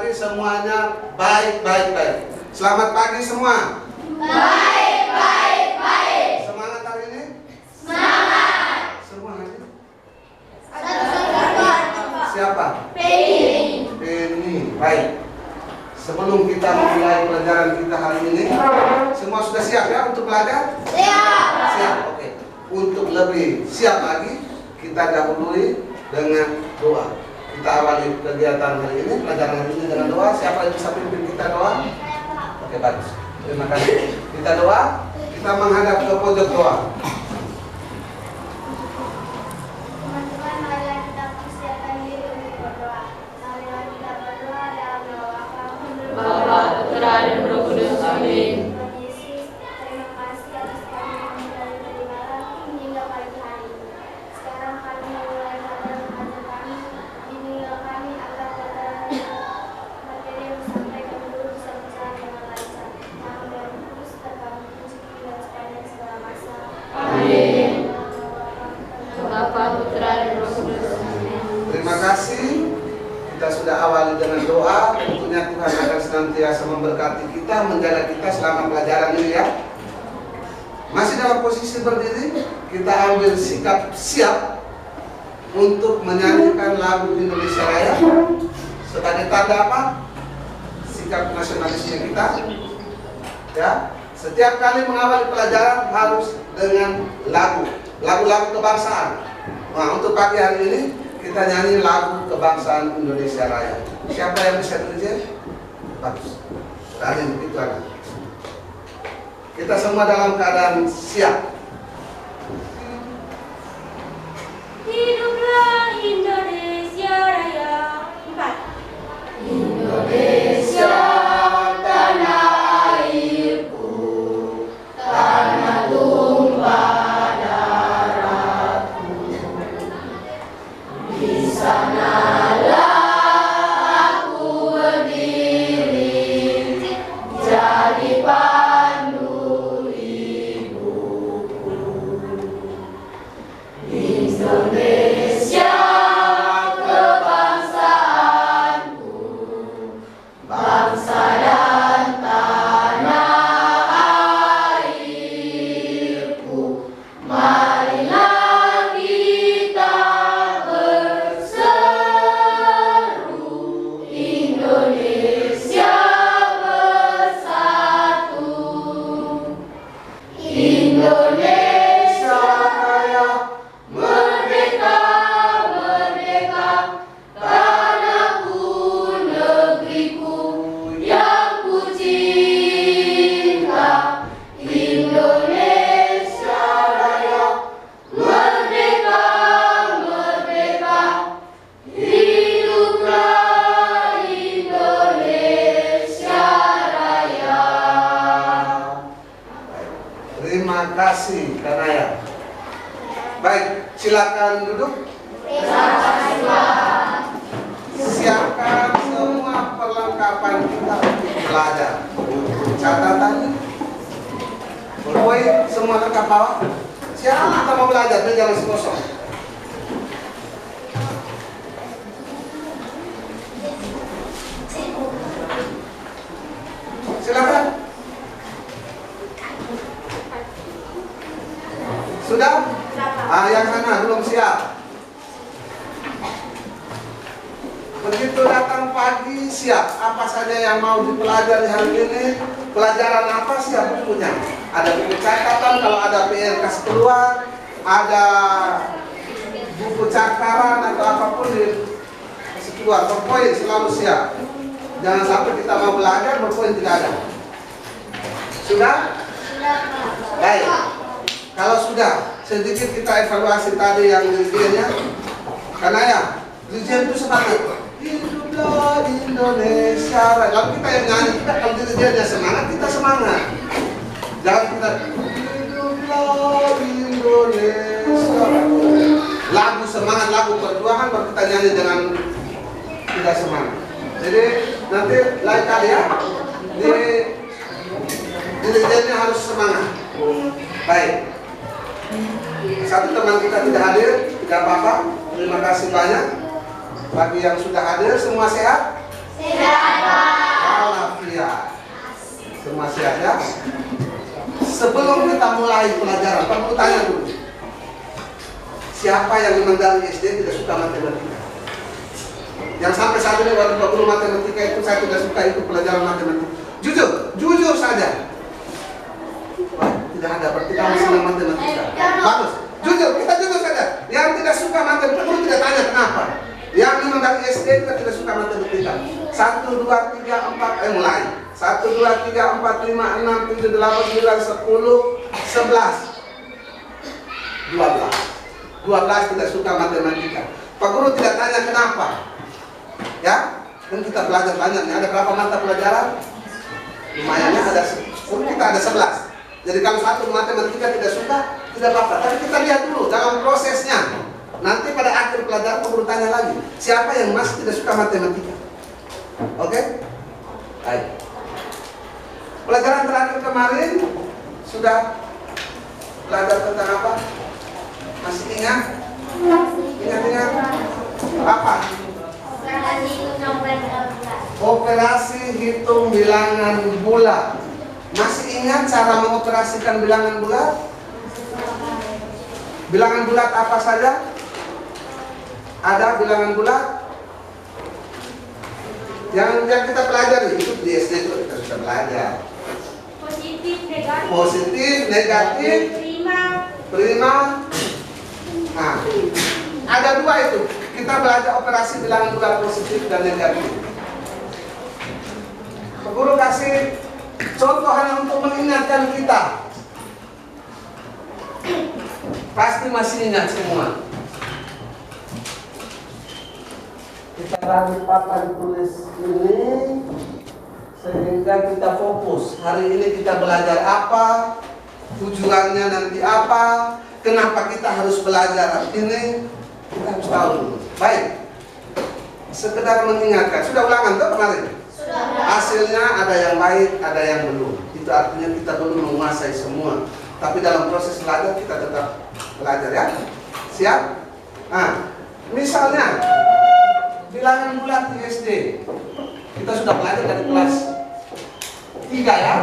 pagi semuanya baik. Selamat pagi semua. Baik. Semangat hari ini? Semangat. Semua hadir? Siapa? Penny. Baik. Sebelum kita memulai pelajaran kita hari ini, semua sudah siap ya untuk belajar? Siap. Oke. Untuk lebih siap lagi, kita dahului dengan doa. Kita awali kegiatan hari ini, pelajaran hari ini dengan doa. Siapa yang bisa pimpin kita doa? Oke, bagus. Terima kasih. Kita doa, kita menghadap ke pojok doa. Teman-teman, marilah kita persiapkan diri untuk berdoa. Marilah kita berdoa dalam nama Bapa, Putra, dan Roh Kudus. Amin. Tuhan Yesus, terima kasih atas kami dari tadi malam hingga pagi hari ini. Sekarang kami mulai mengajar kami, bimbinglah kami agar materi yang disampaikan dulu bisa berjalan dengan lancar. Nama dan Kudus terkami rezeki dan sepanjang segala masa. Amin. Bapa, Putra, dan Roh Kudus. Amin. Terima kasih. Kita sudah awali dengan doa. Tentunya Tuhan akan senantiasa memberkati kita, menjaga kita selama pelajaran ini ya. Masih dalam posisi berdiri, kita ambil sikap siap untuk menyanyikan lagu Indonesia Raya sebagai tanda apa? Sikap nasionalisme kita. Ya, setiap kali mengawali pelajaran harus dengan lagu-lagu kebangsaan. Nah, untuk pagi hari ini kita nyanyi lagu kebangsaan Indonesia Raya. Siapa yang bisa tulis? Bagus. Tadi itu ada. Kita semua dalam keadaan siap. Hiduplah Indonesia Raya. 4. Indonesia, tanah airku, tanah tumpah darahku. Di sanalah aku berdiri, jadi pandu ibuku. Indonesia, kebangsaanku, bangsa dan tanah airku. Marilah kita berseru, Indonesia bersatu. Indonesia Raya. merdeka, merdeka, tanahku, negeriku yang ku cinta. Indonesia Raya, merdeka, merdeka, hiduplah Indonesia Raya. Terima kasih Kanaya. Baik, silakan duduk. Siapkan semua perlengkapan kita untuk belajar. Catatannya, boleh semua lengkap bawa. Siapa kita mau belajar? Dia jangan kosong. Silakan. Sudah? Yang sana belum siap. Begitu datang pagi siap. Apa saja yang mau dipelajari hari ini? Pelajaran apa siap bukunya? Ada buku catatan, kalau ada PR kasih keluar. Ada buku cakaran atau apapun kasih keluar. Berpoin selalu siap. Jangan sampai kita mau belajar berpoin tidak ada. Sudah? Baik. Kalau sudah, sedikit kita evaluasi tadi yang dirijennya. Karena ya, dirijen itu semangat. Hiduplah Indonesia Raya. Lalu kita yang nyanyi, kita kalau dirijennya semangat, kita semangat. Jangan kita hiduplah Indonesia Raya. Lagu semangat, lagu perjuangan baru kita nyanyi dengan tidak semangat. Jadi nanti lain kali ya, dirijennya harus semangat. Baik. Satu teman kita tidak hadir, tidak apa-apa. Terima kasih banyak. Bagi yang sudah hadir, semua sehat? Sehat. Walafiat. Semua siap ya? Sebelum kita mulai pelajaran, Pak Guru tanya dulu. Siapa yang memang dari SD tidak suka matematika? Yang sampai saat ini waktu Pak Guru matematika itu saya tidak suka itu pelajaran matematika. Jujur saja. Wah, tidak ada, berarti kamu senang matematika. Bagus. Kita jujur saja. Yang tidak suka matematika, Guru tidak tanya kenapa. Yang memang dari SD kita tidak suka matematika. 1, 2, 3, 4, mulai. 1, 2, 3, 4, 5, 6, 7, 8, 9, 10, 11, 12 tidak suka matematika. Pak Guru tidak tanya kenapa. Ya, dan kita belajar banyak. Ada berapa mata pelajaran? Lumayannya ada, kita ada 11. Jadi kalau satu matematika tidak suka, tidak apa-apa. Tapi kita lihat dulu dalam prosesnya. Nanti pada akhir pelajaran Pak Guru tanya lagi, siapa yang masih tidak suka matematika? Oke? Baik. Pelajaran terakhir kemarin sudah belajar tentang apa? Masih ingat? Ingat? Apa? Operasi hitung bilangan bulat. Masih ingat cara mengoperasikan bilangan bulat? Bilangan bulat apa saja? Ada bilangan bulat yang kita pelajari itu di SD itu kita sudah belajar. Positif, negatif, prima. Nah, ada dua itu. Kita belajar operasi bilangan bulat positif dan negatif. Guru kasih contoh hanya untuk mengingatkan kita. Pasti masih ingat semua. Kita bagi papan tulis ini sehingga kita fokus. Hari ini kita belajar apa, tujuannya nanti apa, kenapa kita harus belajar ini, kita harus tahu dulu. Baik, sekedar mengingatkan. Sudah ulangan tuh kemarin? Sudah. Hasilnya ada yang baik, ada yang belum. Itu artinya kita belum menguasai semua. Tapi dalam proses belajar kita tetap belajar ya. Siap? Nah, misalnya bilangan bulat di SD. Kita sudah belajar dari kelas 3 ya.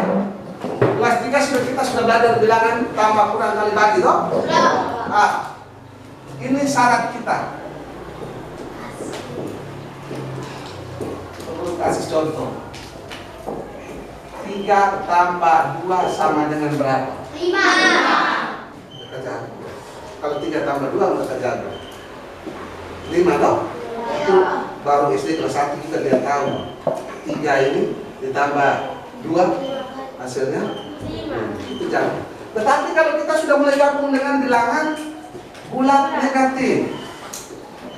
Kelas 3 kita sudah belajar bilangan tambah kurang kali bagi toh? Sudah. Ini syarat kita. Perlu kasih contoh. 3 tambah 2 sama dengan berapa? 5. Mereka jago. Kalau 3 tambah 2 mereka jago. 5 toh? Itu baru SD kelas 1 kita lihat tahu. 3 ini ditambah 2 hasilnya 5. Itu jago. Tetapi kalau kita sudah mulai gabung dengan bilangan bulat negatif,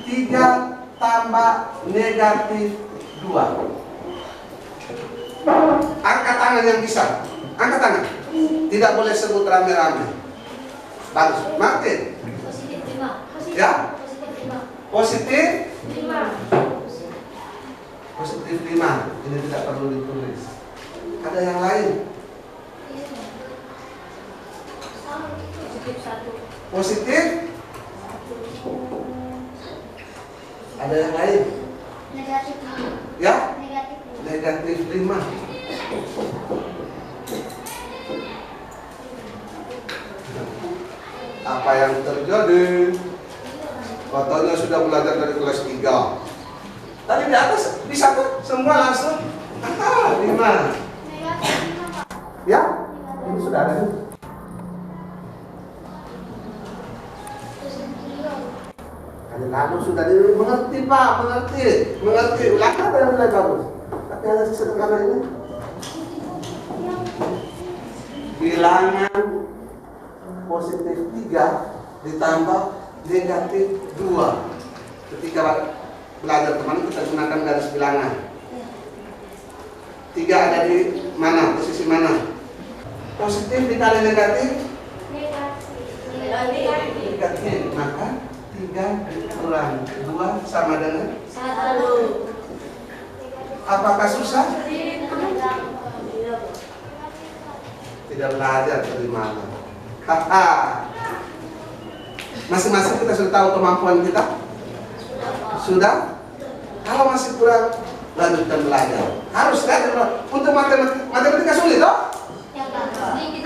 3 tambah negatif 2. Angkat tangan yang bisa. Angkat tangan. Tidak boleh sebut rame-rame. Bagus. Martin. Positif 5. Ya? Positif 5. Positif 5. Ini tidak perlu ditulis. Ada yang lain? Positif 1. Positif? Ada yang lain? Negatif 5. Ya? Negatif 5. Negatif 5. Apa yang terjadi? Katanya sudah belajar dari kelas 3. Tadi di atas bisa tuh semua langsung 5. Negatif 5, Pak. Ya? Ini sudah ada nih. Kamu sudah mengerti Pak, mengerti. Ulang apa yang mulai bagus. Tapi ada sederhana ini. Bilangan positif 3 ditambah negatif 2. Ketika belajar kemarin kita gunakan garis bilangan. 3 ada di mana? Posisi mana? Positif dikali negatif? Negatif. Maka 3 kurang 2 sama dengan 1. Apakah susah? Tidak belajar dari mana? Masing-masing kita sudah tahu kemampuan kita? Sudah? Kalau masih kurang lanjutkan belajar. Harus kan? Untuk matematika sulit toh?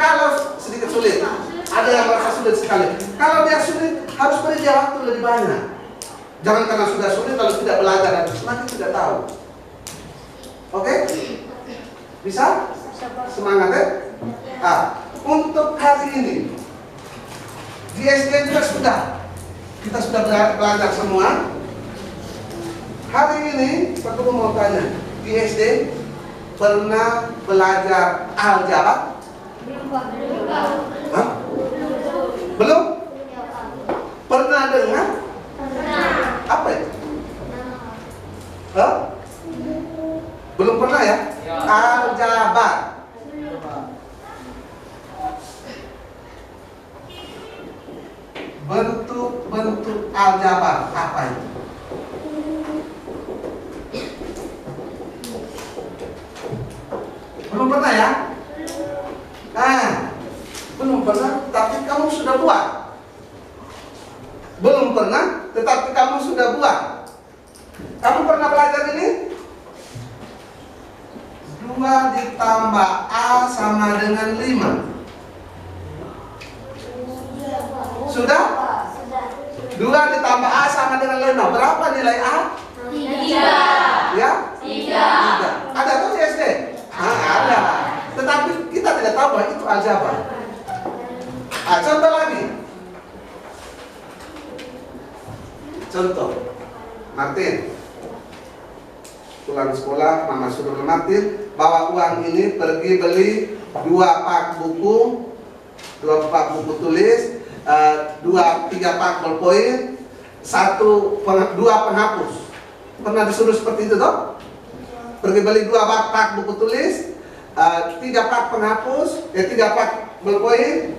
Kalau sedikit sulit, ada yang merasa sulit sekali. Kalau dia sulit, harus beri dia waktu lebih banyak. Jangan karena sudah sulit lalu tidak belajar dan semakin tidak tahu. Oke? Bisa? Semangat ya? Untuk hari ini di SD juga sudah. Kita sudah belajar semua. Hari ini, Pak Guru mau tanya, di SD pernah belajar aljabar? Hah? Belum? Pernah dengar? Apa itu? Hah? Belum pernah ya? Aljabar. Bentuk-bentuk aljabar apa itu? Belum pernah ya? Belum pernah, tapi kamu sudah buat. Belum pernah, tetapi kamu sudah buat. Kamu pernah belajar ini? 2 ditambah A sama dengan 5. Sudah? 2 ditambah A sama dengan 5. Berapa nilai A? 3. Ya? 3. Ada tuh di SD? Ada. Tetapi kita tidak tahu bahwa itu aljabar. Contoh lagi. Contoh. Martin. Pulang sekolah, Mama suruh Martin bawa uang ini pergi beli 2 pak buku, 2 pak buku tulis, 3 pak ballpoint, 2 penghapus. Pernah disuruh seperti itu toh? Pergi beli 2 pak buku tulis, 3 pak penghapus, 3 pak ballpoint,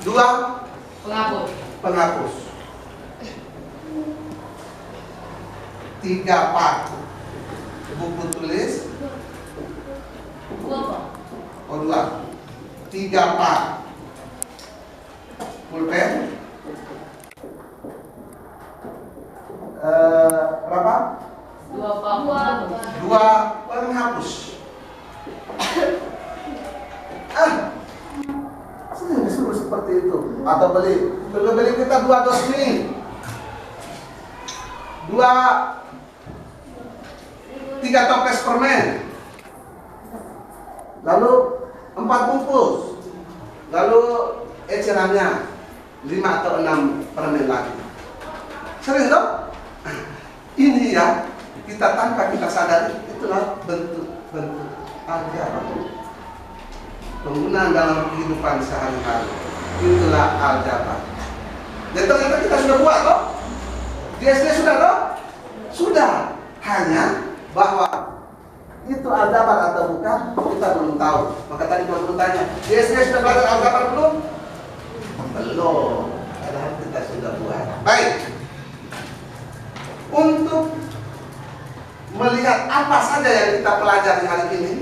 2 penghapus. 3 pak buku tulis. 2. 3 pak pulpen. Berapa? 2 penghapus. Sering disuruh seperti itu. Atau beli kita 2 dos mie, 3 toples permen, lalu 4 bungkus, lalu ecerannya 5 atau 6 permen lagi. Sering dong? Ini ya, kita tanpa kita sadari itulah bentuk-bentuk aljabar. Penggunaan dalam kehidupan sehari-hari, itulah aljabar. Dan ternyata kita sudah buat toh? Di SD sudah toh? Sudah. Hanya bahwa itu aljabar atau bukan, kita belum tahu. Maka tadi Tuan tanya, di SD sudah belajar aljabar belum? Belum. Padahal kita sudah buat. Baik. Untuk melihat apa saja yang kita pelajari hari ini,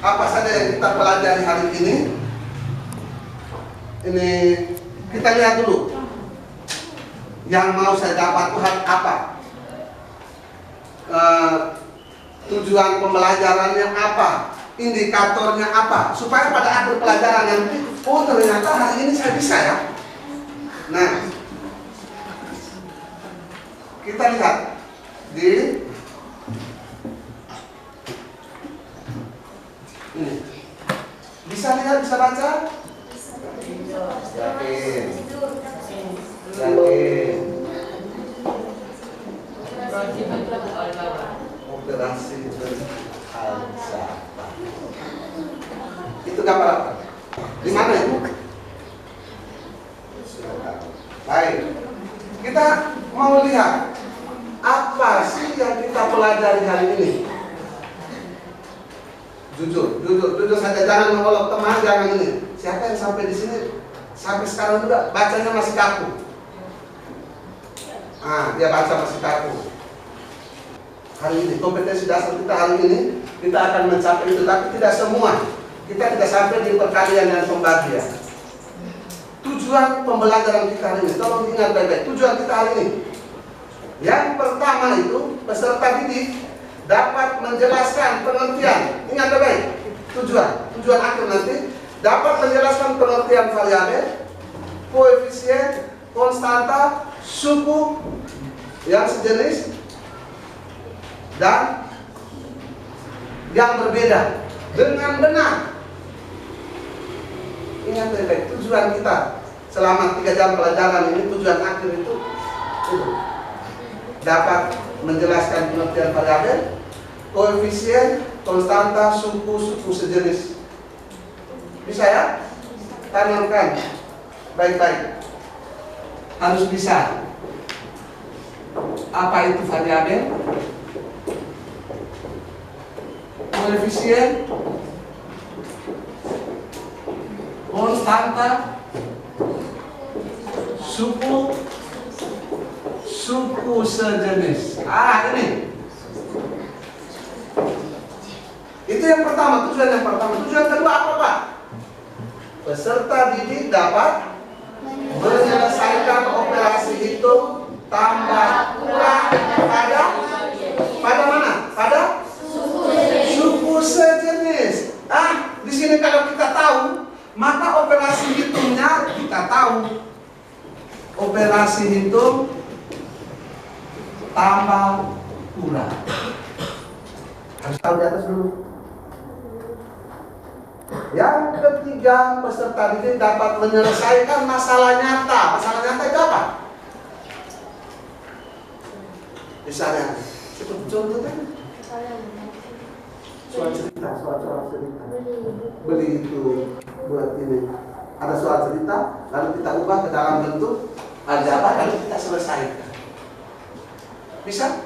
apa saja yang kita pelajari hari ini kita lihat dulu. Yang mau saya dapat Tuhan apa? Tujuan pembelajarannya apa? Indikatornya apa? Supaya pada akhir pelajaran nanti, oh ternyata hari ini saya bisa ya. Nah, kita lihat di ini. Bisa lihat, bisa baca? Yakin. Operasi aljabar. Itu gambar apa? Di mana itu? Baik. Kita mau lihat apa sih yang kita pelajari hari ini. Jujur saja, jangan mengolok teman, jangan ini. Siapa yang sampai di sini sampai sekarang juga bacanya masih kaku? Dia baca masih kaku. Hari ini kompetensi dasar kita hari ini kita akan mencapai itu, tapi tidak semua. Kita tidak sampai di perkalian dan pembagian. Tujuan pembelajaran kita hari ini, tolong ingat baik-baik. Tujuan kita hari ini, yang pertama itu peserta didik dapat menjelaskan pengertian. Ingat baik, tujuan akhir nanti dapat menjelaskan pengertian variabel, koefisien, konstanta, suku yang sejenis dan yang berbeda dengan benar. Ingat baik, tujuan kita selama 3 jam pelajaran ini, tujuan akhir itu dapat menjelaskan pengertian variabel, koefisien, konstanta, suku sejenis. Bisa ya? Tanamkan baik-baik. Harus bisa. Apa itu variabel? Koefisien, konstanta, suku sejenis. Ini. Itu yang pertama, tujuan yang pertama. Tujuan kedua apa, Pak? Peserta didik dapat menyelesaikan operasi hitung, tambah, kurang pada mana? Pada suku sejenis. Di sini kalau kita tahu, maka operasi hitungnya kita tahu. Operasi hitung tambah kurang. Harus tahu di atas dulu. Yang ketiga, peserta didik dapat menyelesaikan masalah nyata. Masalah nyata itu apa? Misalnya, seperti contoh kan? Soal cerita. Beli itu buat ini. Ada soal cerita, lalu kita ubah ke dalam bentuk aljabar, lalu kita selesaikan. Bisa?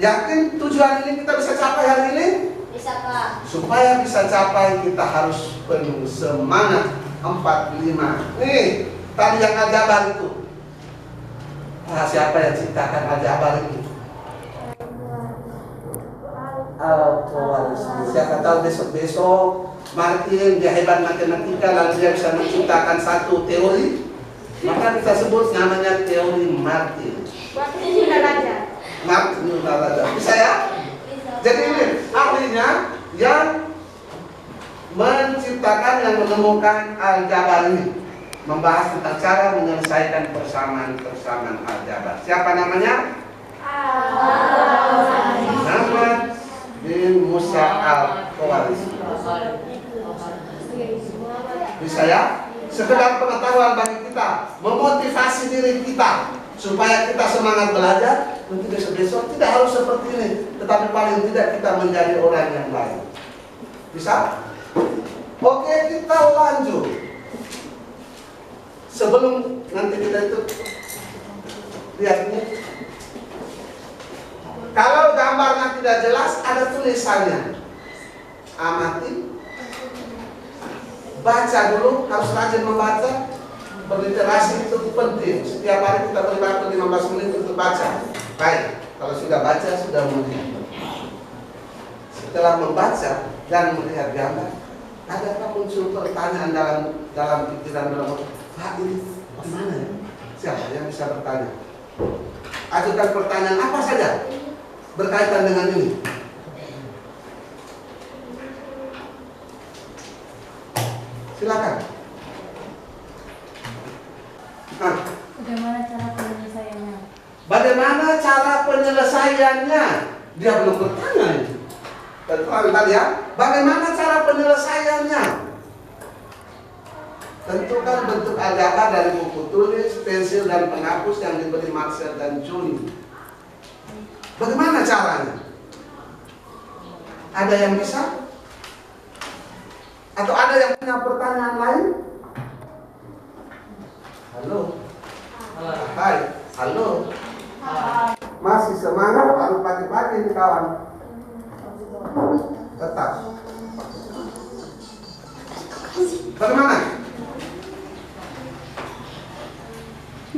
Yakin tujuan ini kita bisa capai hari ini? Bisa, Pak. Supaya bisa capai, kita harus penuh semangat. 45. Nih, tadi yang aljabar itu. Siapa yang ciptakan aljabar ini? Siapa tahu besok Martin, dia hebat matematika, lalu dia bisa menciptakan satu teori, maka kita sebut namanya teori Martin. Martin sudah ada. Bisa ya? Jadi ini ahlinya yang menciptakan, yang menemukan aljabar ini, membahas tentang cara menyelesaikan persamaan aljabar. Siapa namanya? Muhammad bin Musa al-Khawarizmi. Bisa ya? Sekedar pengetahuan bagi kita, memotivasi diri kita supaya kita semangat belajar. Nanti besok tidak harus seperti ini, tetapi paling tidak kita menjadi orang yang baik. Bisa? Oke, kita lanjut. Sebelum nanti kita itu lihat ini. Kalau gambarnya tidak jelas, ada tulisannya. Amati. Baca dulu, harus rajin membaca. Berliterasi itu penting. Setiap hari kita beri waktu 15 menit untuk baca. Baik, kalau sudah baca, sudah melihat. Setelah membaca dan melihat gambar, adakah muncul pertanyaan dalam pikiran dalam otak? Pak, ini gimana ya? Siapa yang bisa bertanya? Ajukan pertanyaan apa saja berkaitan dengan ini. Silakan. Bagaimana cara penyelesaiannya? Bagaimana cara penyelesaiannya? Dia belum bertanya ini. Tadi ya. Bagaimana cara penyelesaiannya? Tentukan bentuk aljabar dari buku tulis, pensil dan penghapus yang diberi Marcel dan Juni. Bagaimana caranya? Ada yang bisa? Atau ada yang punya pertanyaan lain? Halo. Hai. Halo. Masih semangat? Baru pagi-pagi nih kawan. Tetap. Bagaimana?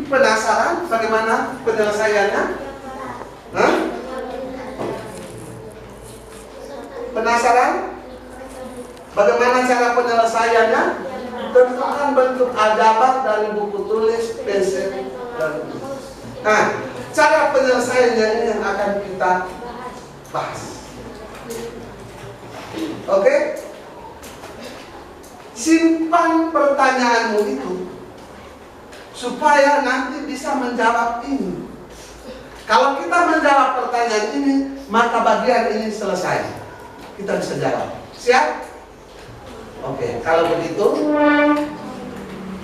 Penasaran bagaimana penyelesaiannya? Hah? Penasaran? Bagaimana cara penyelesaiannya? Tentukan bentuk aljabar dari buku tulis, pensil, dan cara penyelesaiannya ini yang akan kita bahas. Oke? Simpan pertanyaanmu itu supaya nanti bisa menjawab ini. Kalau kita menjawab pertanyaan ini, maka bagian ini selesai. Kita bisa jawab. Siap? Oke, kalau begitu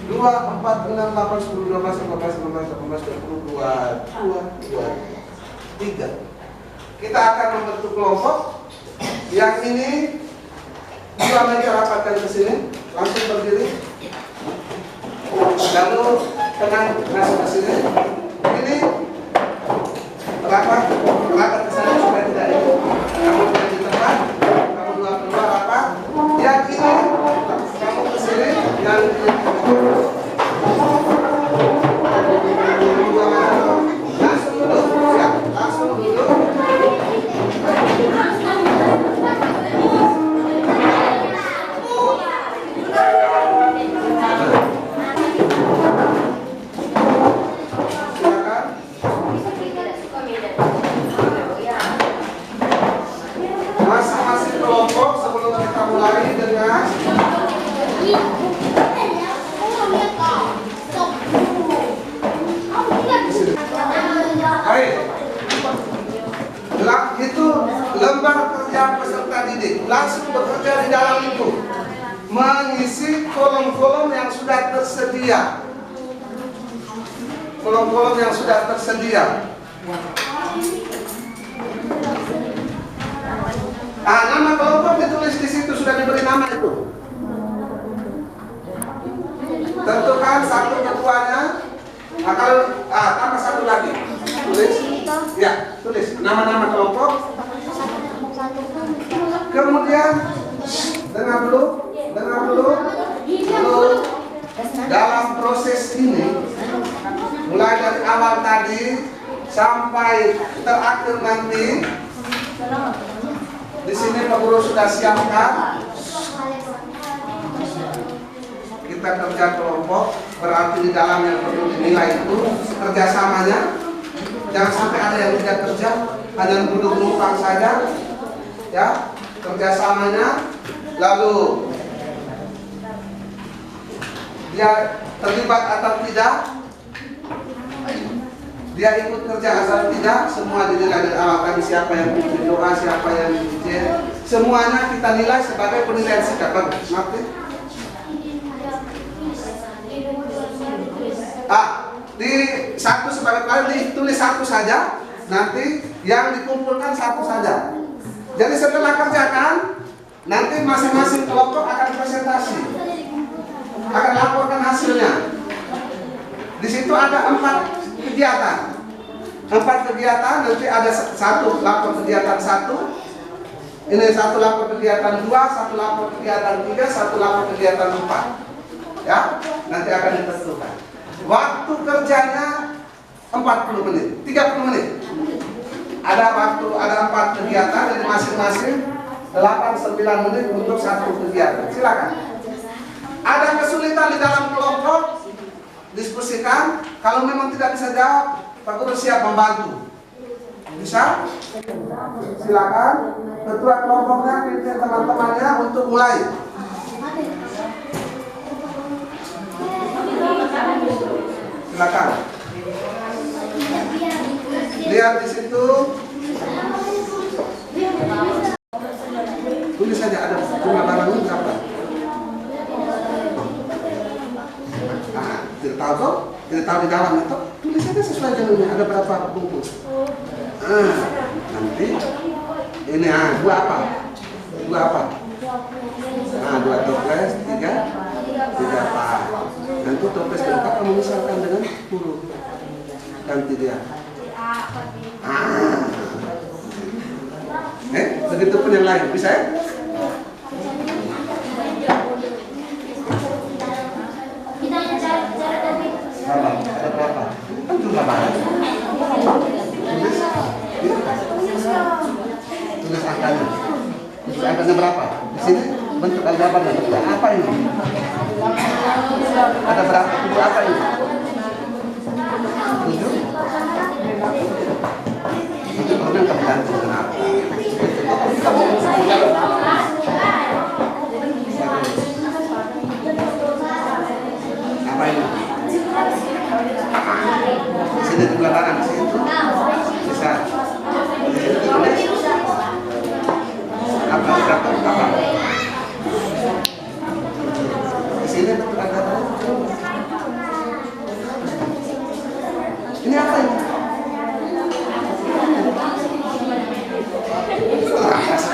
2, 4, 6, 8, 10, 12, 13, 14, 15, 16, 20, 2, 3. Kita akan membentuk kelompok. Yang ini 2 meja rapatkan ke sini, langsung berdiri. Lalu tenang masuk ke sini. Ini rapat ke sana supaya tidak itu. Kamu di tempat, kamu 2 keluar rapat. Yang ini kamu ke sini, yang ini langsung duduk, siap, langsung duduk. Masing-masing kelompok sebelum kita mulai dengan baik. Itu lembar kerja peserta didik, langsung bekerja di dalam itu, mengisi kolom-kolom yang sudah tersedia. Kolom-kolom yang sudah tersedia. Nama kelompok ditulis di situ, sudah diberi nama itu. Tentukan satu ketuanya. Kalau tambah satu lagi, tulis. Ya, tulis nama-nama kelompok. Kemudian dengar dulu. Lalu dalam proses ini, mulai dari awal tadi sampai terakhir nanti. Di sini Pak Guru sudah siapkan. Kita kerja kelompok, berarti di dalam yang perlu dinilai itu kerjasamanya. Jangan sampai ada yang tidak kerja, hanya duduk numpang saja. Ya, kerjasamanya. Lalu dia terlibat atau tidak, dia ikut kerja asal tidak, semua dinilai dari awal. Tadi siapa yang berdoa, siapa yang diujian, semuanya kita nilai sebagai penilaian sikap. Bagus, ngerti? Di satu sebagai kali ditulis satu saja, nanti yang dikumpulkan satu saja. Jadi setelah kerjakan, nanti masing-masing kelompok akan presentasi, akan laporkan hasilnya. Di situ ada 4 kegiatan. 4 kegiatan, nanti ada satu lapor kegiatan 1. Ini satu lapor kegiatan 2, satu lapor kegiatan 3, satu lapor kegiatan 4. Ya, nanti akan ditentukan. Waktu kerjanya 40 menit, 30 menit. Ada waktu, ada 4 kegiatan, jadi masing-masing 8-9 menit untuk satu kegiatan. Silakan. Ada kesulitan di dalam kelompok, diskusikan. Kalau memang tidak bisa jawab, Pak Guru siap membantu. Bisa? Silakan. Ketua kelompoknya pimpin teman-temannya untuk mulai. Silakan. Lihat di situ. Tulis saja ada jumlah barangnya berapa. Tidak tahu toh? Tidak tahu di dalam itu. Tulis saja sesuai jumlahnya. Ada berapa bungkus? Nanti ini 2 apa? 2 apa? 2 toples, 3 apa? Nanti toples keempat kamu misalkan dengan huruf. Ganti dia. Begitu pun yang lain, bisa ya? Ada berapa? Kan jumlah barang. Tulis angkanya. Tulis angkanya berapa? Di sini bentuk gambarnya. Apa ini? Ada berapa? Itu apa ini? 7. Itu pernah kamu ganti dengan apa? Apa ini? Sini di belakang situ. Bisa. Apa? Di sini ada. Ini apa ini?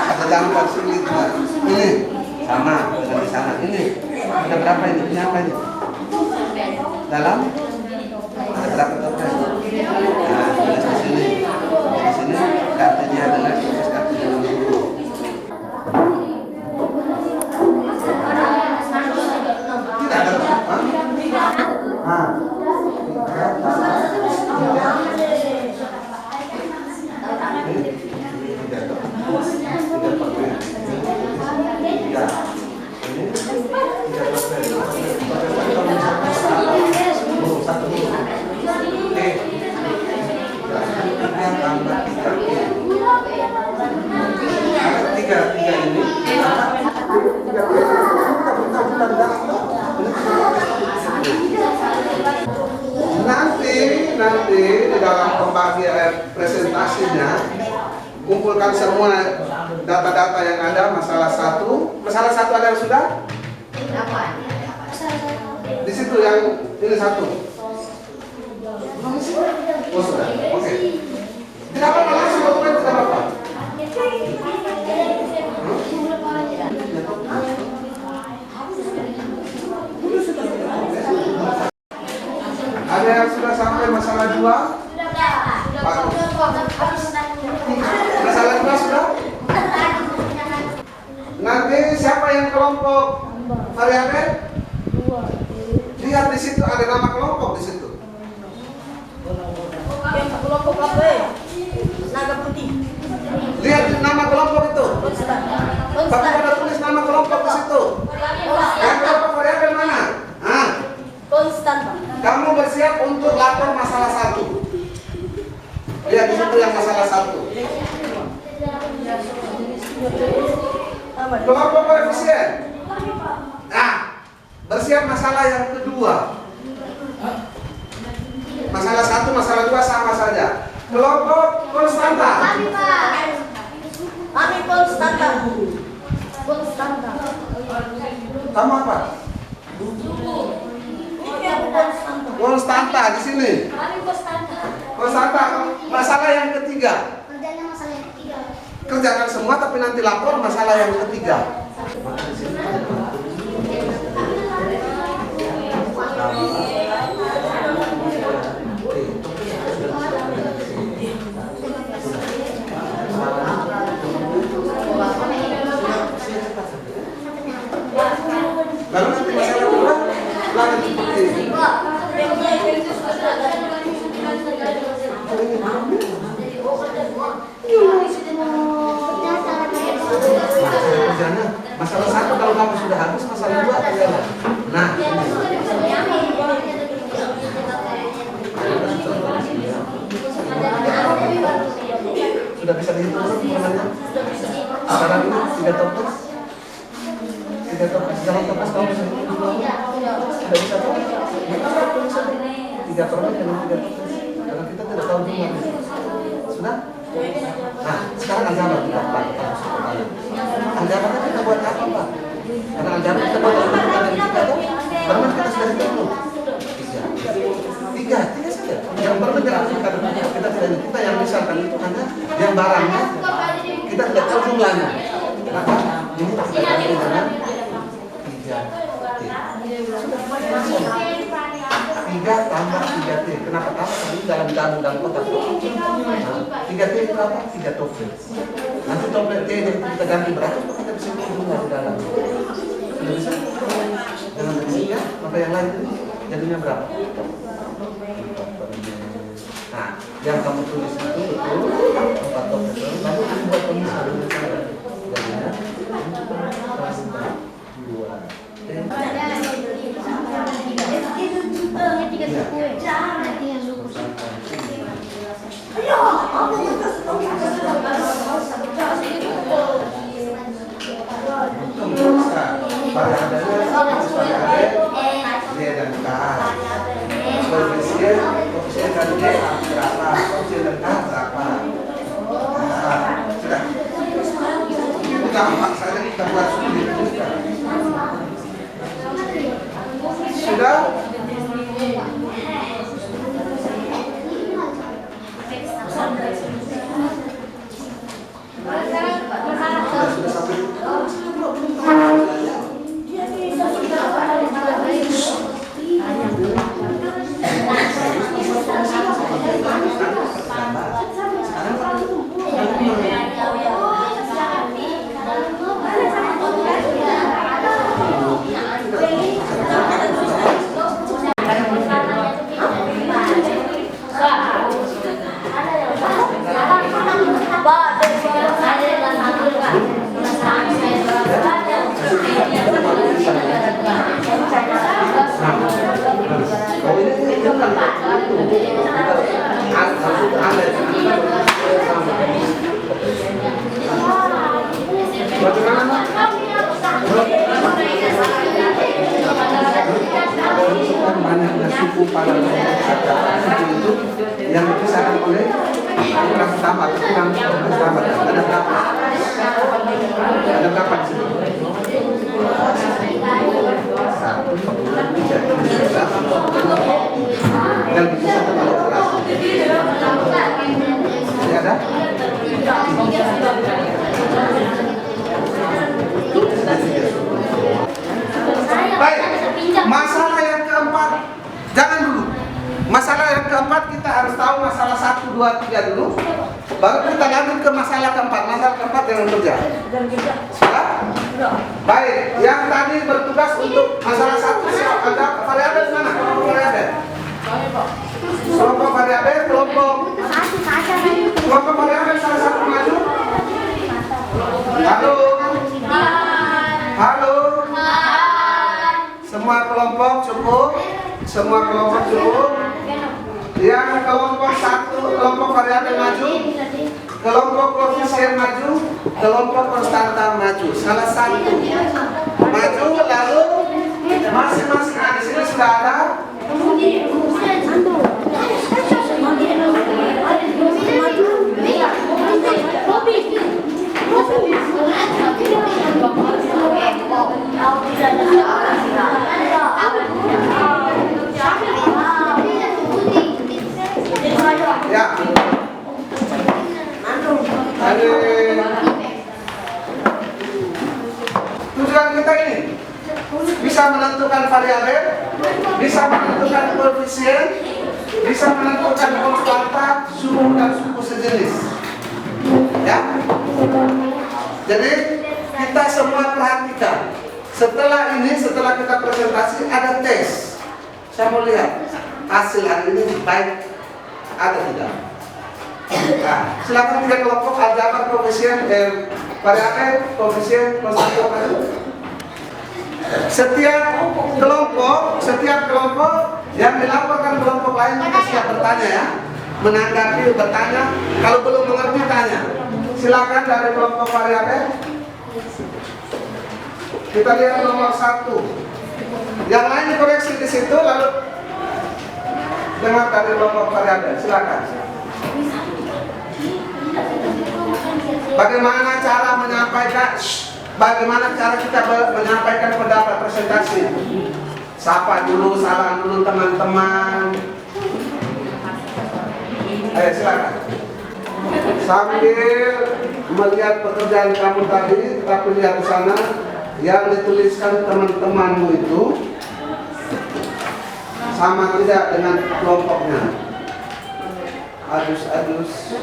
Ada gambar sulit. Ini sama dengan di sana. Ini ada berapa ini? Ini apa ini? Dalam ada berapa toples? Nah, tulis di sini. Di sini kartunya adalah tulis kartunya dulu. Tidak ada apa? Ah. Nanti di dalam pembagian presentasinya kumpulkan semua data-data yang ada. Masalah satu ada yang sudah? Di situ yang ini satu. Oh sudah, oke. Tidak apa-apa, langsung dokumen tidak apa-apa. Ada yang sudah sampai masalah 2? Masalah 2 sudah? Nanti siapa yang kelompok variabel? Lihat di situ ada nama kelompok di situ. Kelompok apa? Naga putih. Lihat nama kelompok itu. Tapi ada tulis nama kelompok di situ. Yang kelompok variabel mana? Ah. Konstan. Kamu bersiap untuk lapor masalah 1. Lihat di situ yang masalah 1. Kelompok koefisien. Nah, bersiap masalah yang kedua. Masalah 1, masalah 2 sama saja. Kelompok konstanta. Kami konstanta. Konstanta. Kamu apa? Konstanta di sini. Konstanta. Masalah yang ketiga. Kerjakan semua tapi nanti lapor masalah yang ketiga. Lalu nanti masalah kedua lanjut seperti ini. Masalah 1 kalau kamu sudah habis, masalah 2 adalah. Nah, sudah bisa dihitung namanya? Sekarang ini 3 toples. 3 toples, dalam toples kamu bisa hitung. Sudah bisa tuh? 3 permen dengan 3 toples. Karena kita tidak tahu jumlah. Sudah? Nah, sekarang aljabar kita lakukan. Aljabar kita buat apa, Pak? Karena aljabar kita buat apa? Permen kita sudah hitung. 3 saja. Yang permen kita tidak, kita yang misalkan itu hanya yang barangnya kita tidak tahu jumlahnya. Maka ini kita ganti dengan 3 tambah 3T. Kenapa tambah? Karena dalam kotak. 3T itu apa? 3 toples. Nanti toples T itu kita ganti berapa? Kita bisa hitung di dalam. Sudah bisa? Dengan demikian, maka yang lain jadinya berapa? Nah, yang kamu tulis itu betul 4 toples. Lalu kamu buat pemisah. Jadinya 2. Dia dan K. Koefisien dan D berapa? Koefisien dan K berapa? Sudah. Itu gampang saja kita buat sulit. Sudah. Sudah sampai. Banyaknya suku pada suku itu yang dipisahkan oleh kurang tambah, kurang tambah. Ada berapa? Ada berapa di sini? 1, 2, 3, 4. Yang dipisahkan oleh kelas. Tidak ada? Baik, masalah yang keempat, jangan dulu. Masalah yang keempat kita harus tahu masalah 1, 2, 3 dulu. Baru kita lanjut ke masalah keempat. Masalah keempat yang kerja. Sudah? Baik, yang tadi bertugas untuk masalah 1 ada variabel di mana? Kelompok variabel. Kelompok variabel, kelompok variabel salah satu maju. Halo. Halo. Semua kelompok cukup? Semua kelompok cukup? Yang kelompok 1, kelompok variabel maju, kelompok koefisien maju, kelompok konstanta maju. Salah satu maju, lalu masing-masing di sini sudah ada. Ya. Tujuan kita ini bisa menentukan variabel, bisa menentukan koefisien, bisa menentukan konstanta, suku dan suku sejenis. Ya. Jadi kita semua perhatikan. Setelah ini, setelah kita presentasi ada tes. Saya mau lihat hasil hari ini baik ada tidak. Nah, silakan 3 kelompok aljabar, koefisien, variabel, koefisien, konstanta. Setiap kelompok yang dilaporkan kelompok lain kita siap bertanya ya, menanggapi, bertanya. Kalau belum mengerti tanya. Silakan dari kelompok variabel. Kita lihat nomor 1. Yang lain dikoreksi di situ, lalu dengar dari kelompok variabel. Silakan. Bagaimana cara menyampaikan? Bagaimana cara kita menyampaikan pendapat presentasi? Sapa dulu, salam dulu teman-teman. Ayo silakan. Sambil melihat pekerjaan kamu tadi, tapi lihat di sana yang dituliskan teman-temanmu itu sama tidak dengan kelompoknya. Adus.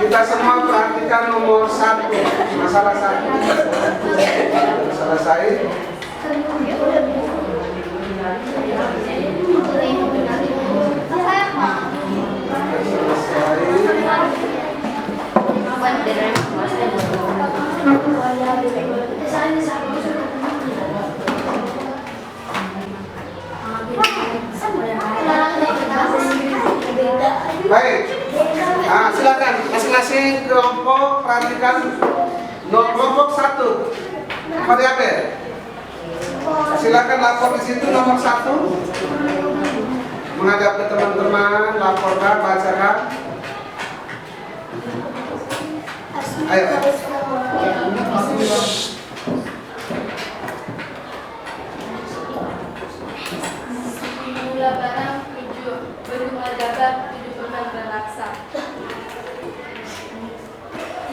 Kita semua perhatikan nomor 1. Masalah 1. Selesai. Baik. Nah, silakan masing-masing kelompok perhatikan kelompok 1. Variabel. Silakan lapor di situ nomor 1. Menghadap ke teman-teman, laporkan, bacakan. Ayo. Jumlah barang 7, bentuk margabar 7 permen relaksa, 3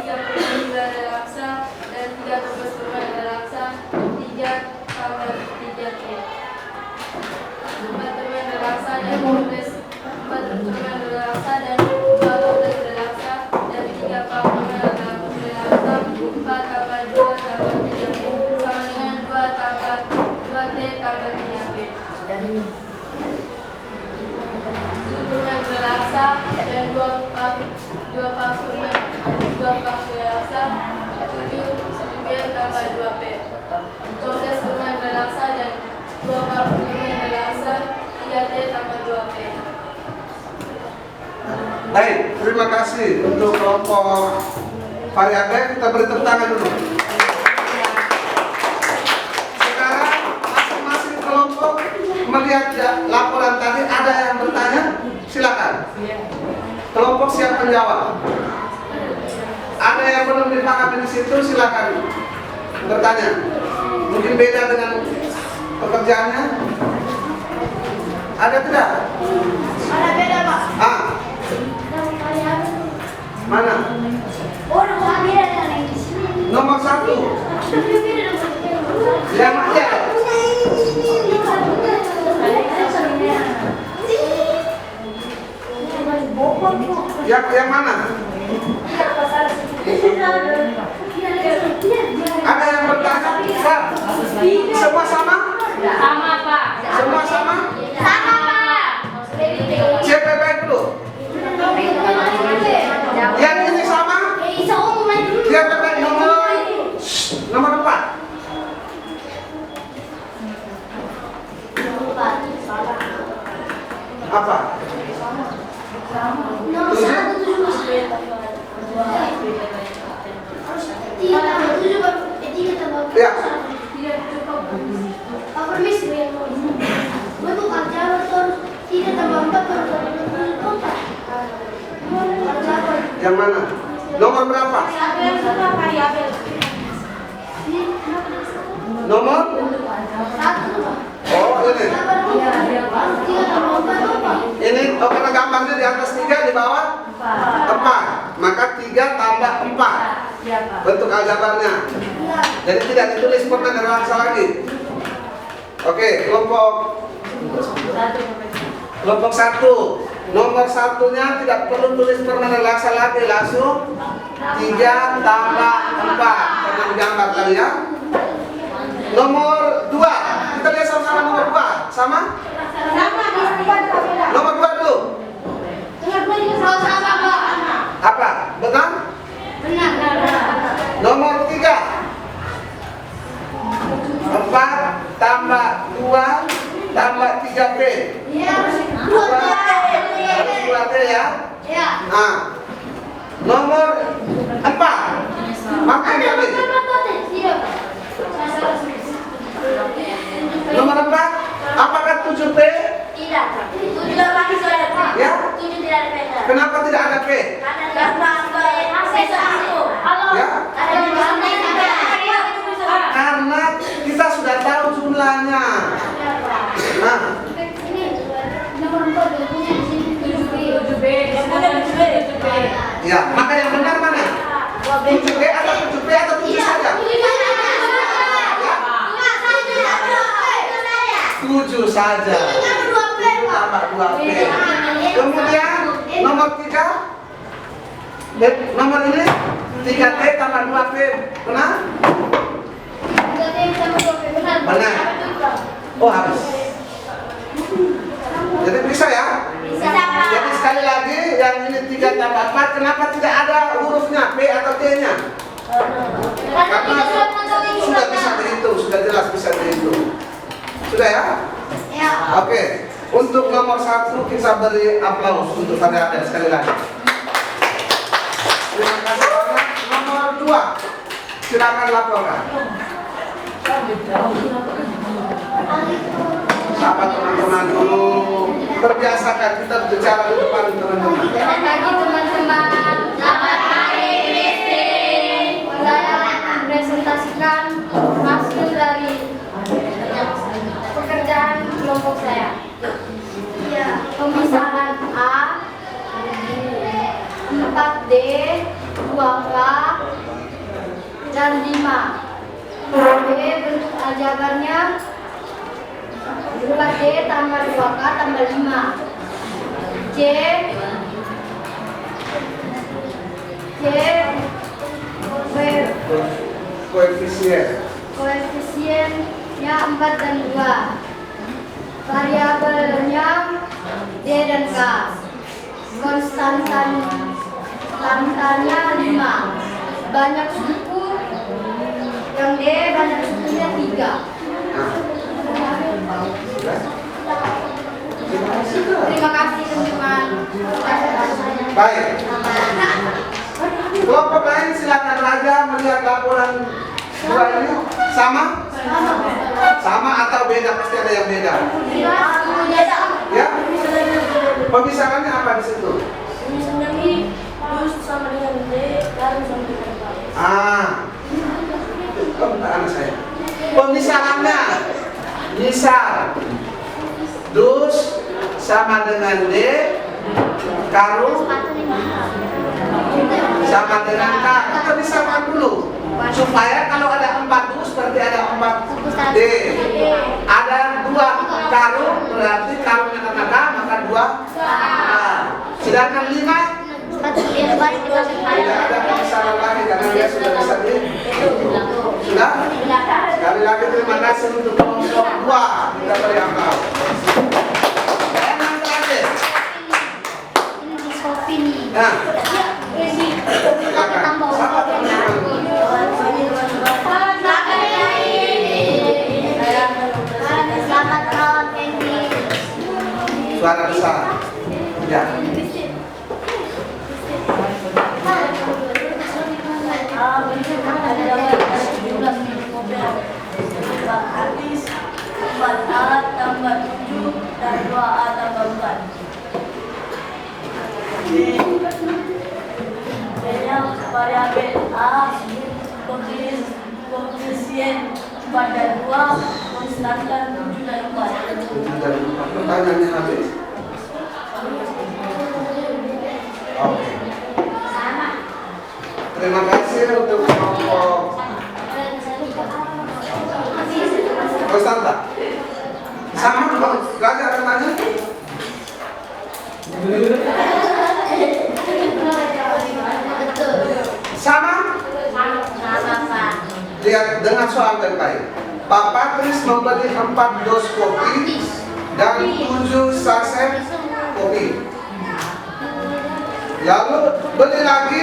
permen relaksa dan 3 tugas permen relaksa, 3 tambah 3 T, 4 permen relaksa dan 4 permen relaksa dan 2 tugas relaksa dan 3 permen relaksa, 4 tambah 2 tambah 3 T sama dengan 2 tambah 2 T tambah 3 P. Permen relaksa dan 2 pak relaksa 7 B tambah 2 P. Tugas permen relaksa dan 2 pak relaksa 3 T tambah 2 P. Baik, terima kasih untuk kelompok variabel. Kita beri tepuk tangan dulu. Sekarang masing-masing kelompok melihat laporan tadi, ada yang bertanya? Silakan. Kelompok siap menjawab. Ada yang belum dipahami di situ, silakan bertanya. Mungkin beda dengan pekerjaannya. Ada tidak? Ada beda, Pak. Mana? Nomor 1. Yang mana? Yang mana? Ada yang bertanya? Pak, semua sama? Sama, Pak. Semua sama? Sama, Pak. Cek baik dulu. Yang ini sama? Cek baik nomor 4. Apa? Nomor 1 7 Ya. Permisi, bentuk aljabar 3 tambah 4 4. Yang mana? Nomor berapa? Nomor? 1. Oh, ini. Ini karena gambarnya di atas 3, di bawah 4. Maka 3 tambah 4. Bentuk aljabarnya. Jadi tidak ditulis permen relaksa lagi. Oke, kelompok 1. Nomor 1-nya tidak perlu tulis permen relaksa lagi, langsung 3 tambah 4. Karena digambar tadi ya. Nomor 2. Kita lihat sama-sama nomor 2. Sama? Nomor 2 dulu. Apa? Benar? Nomor 3. 4 tambah 2 tambah 3P. 2T ya? Nah, nomor 4. Makan kali. Nomor 4. Apakah 7P? Tidak. 7 lagi sudah ada P. Ya? 7 tidak ada P. Kenapa tidak ada P? Ya? Karena kita sudah tahu jumlahnya. Nah, ya, maka yang benar mana? 7B atau 7P atau 7 saja? 7 saja. 7 tambah 2P. Kemudian nomor 3. Nomor ini 3T tambah 2P. Benar? Benar. Oh, habis. Jadi bisa ya? Bisa, Pak. Jadi sekali lagi yang ini 3 tambah 4, kenapa tidak ada hurufnya P atau T-nya? Karena sudah bisa dihitung, sudah jelas bisa dihitung. Sudah ya? Ya. Oke. Untuk nomor 1 kita beri aplaus untuk adik-adik sekali lagi. Terima kasih banyak. Nomor 2, silakan laporkan. Sapa teman-teman dulu. Terbiasakan kita bicara di depan teman-teman. Selamat pagi teman-teman. Selamat hari Kristi. Saya akan presentasikan hasil dari pekerjaan kelompok saya. Ya, pemisahan A 4D 2K dan 5. B bentuk aljabarnya 2D tambah 2K tambah 5. C koefisiennya 4 dan 2. Variabelnya D dan K. Konstantanya 5. Banyak suku yang D banyak sukunya 3. Terima kasih teman-teman. Baik. Kelompok lain silakan Raja melihat laporan 2 ini. Sama? Sama atau beda? Pasti ada yang beda. Ya? Pemisahannya apa di situ? sama dengan D, garis sama dengan K. Oh, bentar anak saya. Pemisahannya misal dus sama dengan D, karu sama dengan K. Kita misalkan dulu supaya kalau ada 4 dus berarti ada 4 D, ada 2 karu berarti karunya karena K maka 2 K. Sedangkan 5 tidak ada pemisahan lagi karena dia sudah bisa di. Sudah? Sekali lagi terima kasih untuk kelompok 2. Kita beri aplaus. Dan yang terakhir. Nah, silakan. Siapa teman-teman? Selamat malam, Henry. Suara besar. Ya. Habis 4A tambah 7 dan 2A tambah 4. D-nya variabel A, koefisien 4 dan 2, konstanta 7 dan 4. Pertanyaannya habis. Oke. Terima kasih untuk kelompok Konstanta. Sama Bang Raja ada tanya? Sama? Lihat dengan soal baik-baik. Pak Patris membeli 4 dos kopi dan 7 saset kopi. Lalu beli lagi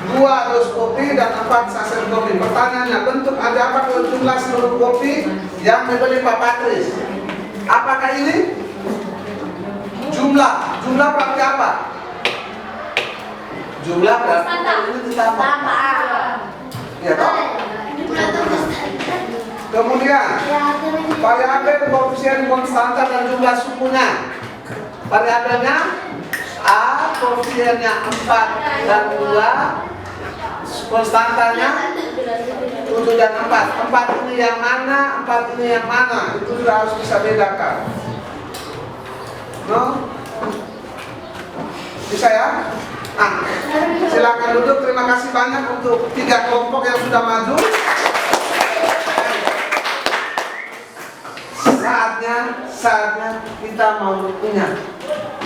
2 dos kopi dan 4 saset kopi. Pertanyaannya, bentuk ada apa kalau jumlah seluruh kopi yang dibeli Pak Patris? Apakah ini? Jumlah berarti apa? Jumlah berarti ini ditambah. Ya toh? Kemudian variabel koefisien konstanta dan jumlah sukunya. Variabelnya A, koefisiennya 4 dan 2, konstantanya 7 dan 4. 4 ini yang mana, 4 ini yang mana, itu sudah harus bisa bedakan. No? Bisa ya? Nah, silakan duduk. Terima kasih banyak untuk 3 kelompok yang sudah maju. Saatnya kita mau punya.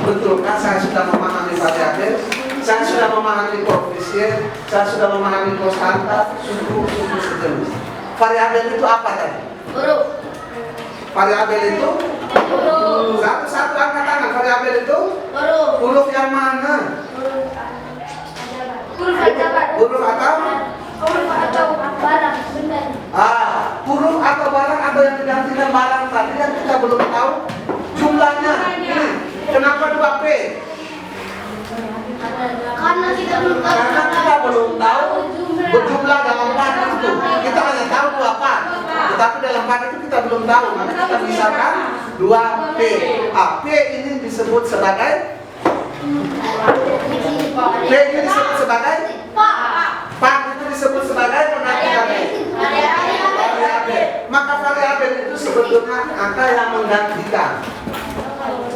Betulkah saya sudah memahami variabel? saya sudah memahami koefisien, saya sudah memahami konstanta, suku sejenis. Variabel itu apa tadi? Huruf. Variabel itu Huruf. satu angkat tangan. Variabel itu Huruf. huruf yang mana? Huruf aljabar. Huruf atau Huruf atau barang benda. huruf atau barang atau yang digantikan barang tadi yang kita belum tahu jumlahnya. Ini kenapa 2P? Karena kita belum tahu. Karena kita belum tahu berjumlah dalam part itu. Kita hanya tahu 2 part, tetapi dalam part itu kita belum tahu. Maka kita misalkan 2P. P ini disebut sebagai P ini disebut sebagai part itu disebut sebagai penggantikan variabel. Maka variabel itu sebetulnya angka yang menggantikan.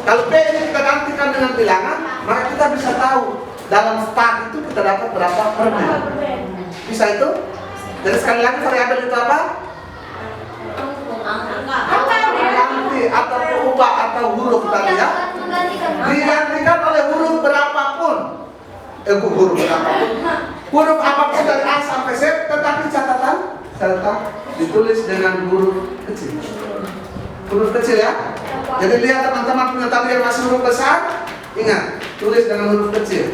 Kalau P ini kita gantikan dengan bilangan, maka kita bisa tahu dalam part itu kita dapat berapa permen. Bisa itu? Jadi sekali lagi variabel itu apa? Pengganti atau pengubah atau huruf tadi ya. Digantikan oleh huruf berapapun. Huruf berapapun. Huruf apapun dari A sampai Z, tetapi catatan ditulis dengan huruf kecil. Huruf kecil ya. Jadi lihat teman-teman punya tali yang masih huruf besar, ingat tulis dengan huruf kecil.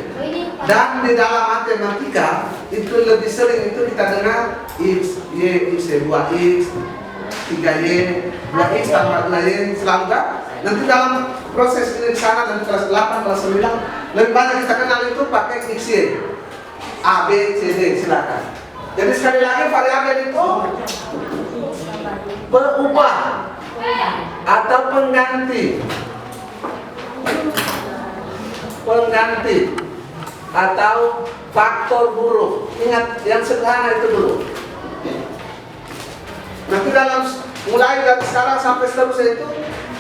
Dan di dalam matematika itu lebih sering itu kita dengar X, Y, X, 2X, 3Y, 2X tambah 2Y, selalu kan? Nanti dalam proses ini di sana dan kelas 8, kelas 9 lebih banyak kita kenal itu pakai XY, A, B, C, D, silakan. Jadi sekali lagi variabel itu berubah atau pengganti atau faktor huruf. Ingat yang sederhana itu dulu. Nanti dalam mulai dari sekarang sampai seterusnya itu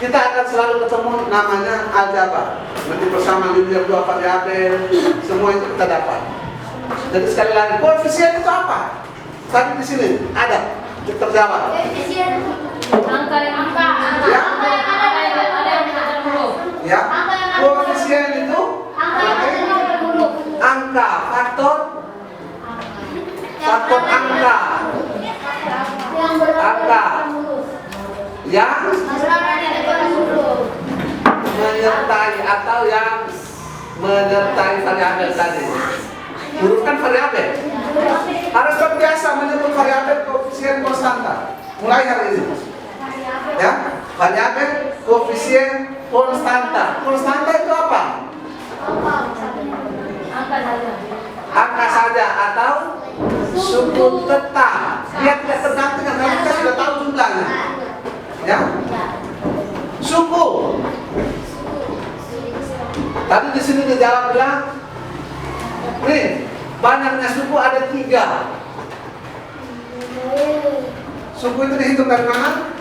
kita akan selalu ketemu namanya aljabar. Nanti bersama linear 2 variabel, semua itu kita dapat. Jadi sekali lagi koefisien itu apa? Tadi di sini ada terjawab. Angka yang ada dalam huruf. Ya, koefisien itu angka, faktor angka yang menyertai atau yang menyertai variabel tadi. Huruf kan variabel. Harus terbiasa menyebut variabel, koefisien, konstanta. Mulai hari ini. Ya, variabel, koefisien, konstanta. Konstanta itu apa? Angka saja atau suku tetap. Dia tidak tergantikan karena kita sudah tahu jumlahnya. Ya, suku. Tadi di sini dijawab bilang, nih banyaknya suku ada 3. Suku itu dihitung dari mana?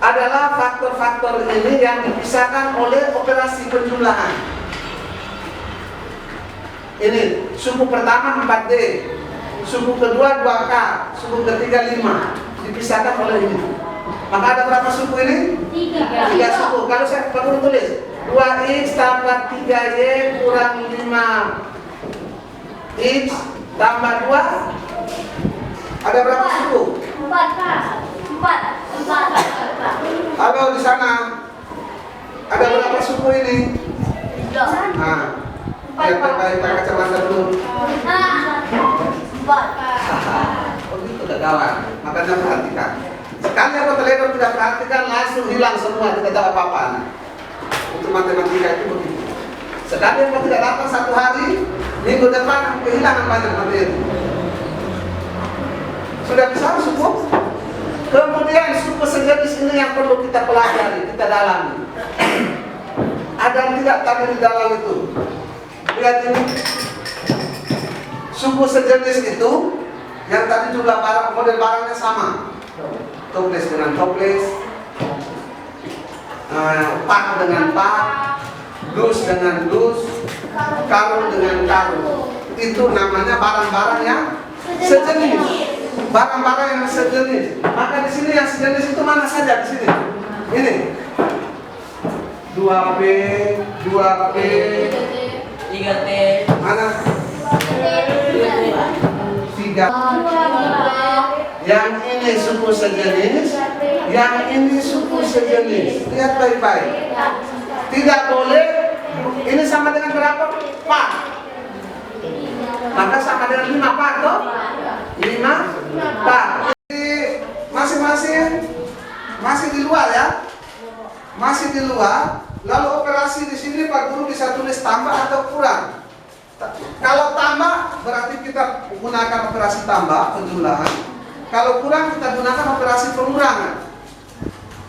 Adalah faktor-faktor ini yang dipisahkan oleh operasi penjumlahan. Ini suku pertama 4D, suku kedua 2K, suku ketiga 5, dipisahkan oleh ini. Maka ada berapa suku ini? 3 suku. Kalau saya perlu tulis 2X tambah 3Y kurang 5X tambah 2, ada berapa suku? 4. Halo di sana, ada berapa suku ini? Nah, lihat baik-baik pakai kacamata dulu. Oh gitu kawan, makanya perhatikan. Sekali apa terlewat tidak perhatikan langsung hilang semua, tidak tahu apa-apa. Untuk matematika itu begitu. Sekali apa tidak datang 1 hari, minggu depan kehilangan banyak materi. Sudah bisa suku? Kemudian suku sejenis ini yang perlu kita pelajari, kita dalami. Ada tidak tadi di dalam itu? Lihat ini. Suku sejenis itu yang tadi jumlah barang, model barangnya sama. Toples dengan toples, pak dengan pak, dus dengan dus, karung dengan karung. Itu namanya barang-barang yang sejenis. Barang-barang yang sejenis. Maka di sini yang sejenis itu mana saja di sini? Ini 2P, 2P, 3T. Mana? 3. Yang ini suku sejenis, yang ini suku sejenis. Lihat baik-baik. Tidak boleh. Ini sama dengan berapa? 4. Maka sama dengan 5 Pak, toh? 5 Pak. Masing-masing masih di luar ya. Masih di luar. Lalu operasi di sini Pak Guru bisa tulis tambah atau kurang. Kalau tambah berarti kita gunakan operasi tambah penjumlahan. Kalau kurang kita gunakan operasi pengurangan.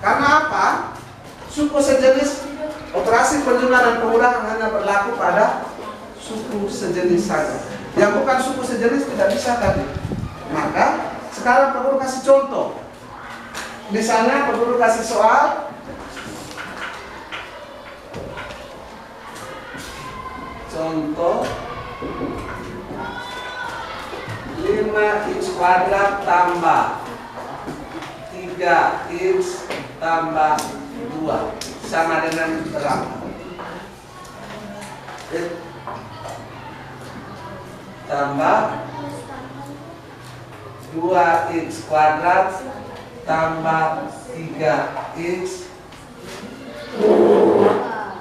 Karena apa? Suku sejenis operasi penjumlahan dan pengurangan hanya berlaku pada suku sejenis saja. Yang bukan suku sejenis tidak bisa tadi. Maka sekarang Pak Guru kasih contoh. Misalnya Pak Guru kasih soal contoh 5x kuadrat tambah 3x tambah 2 sama dengan berapa? Tambah 2x kuadrat tambah 3x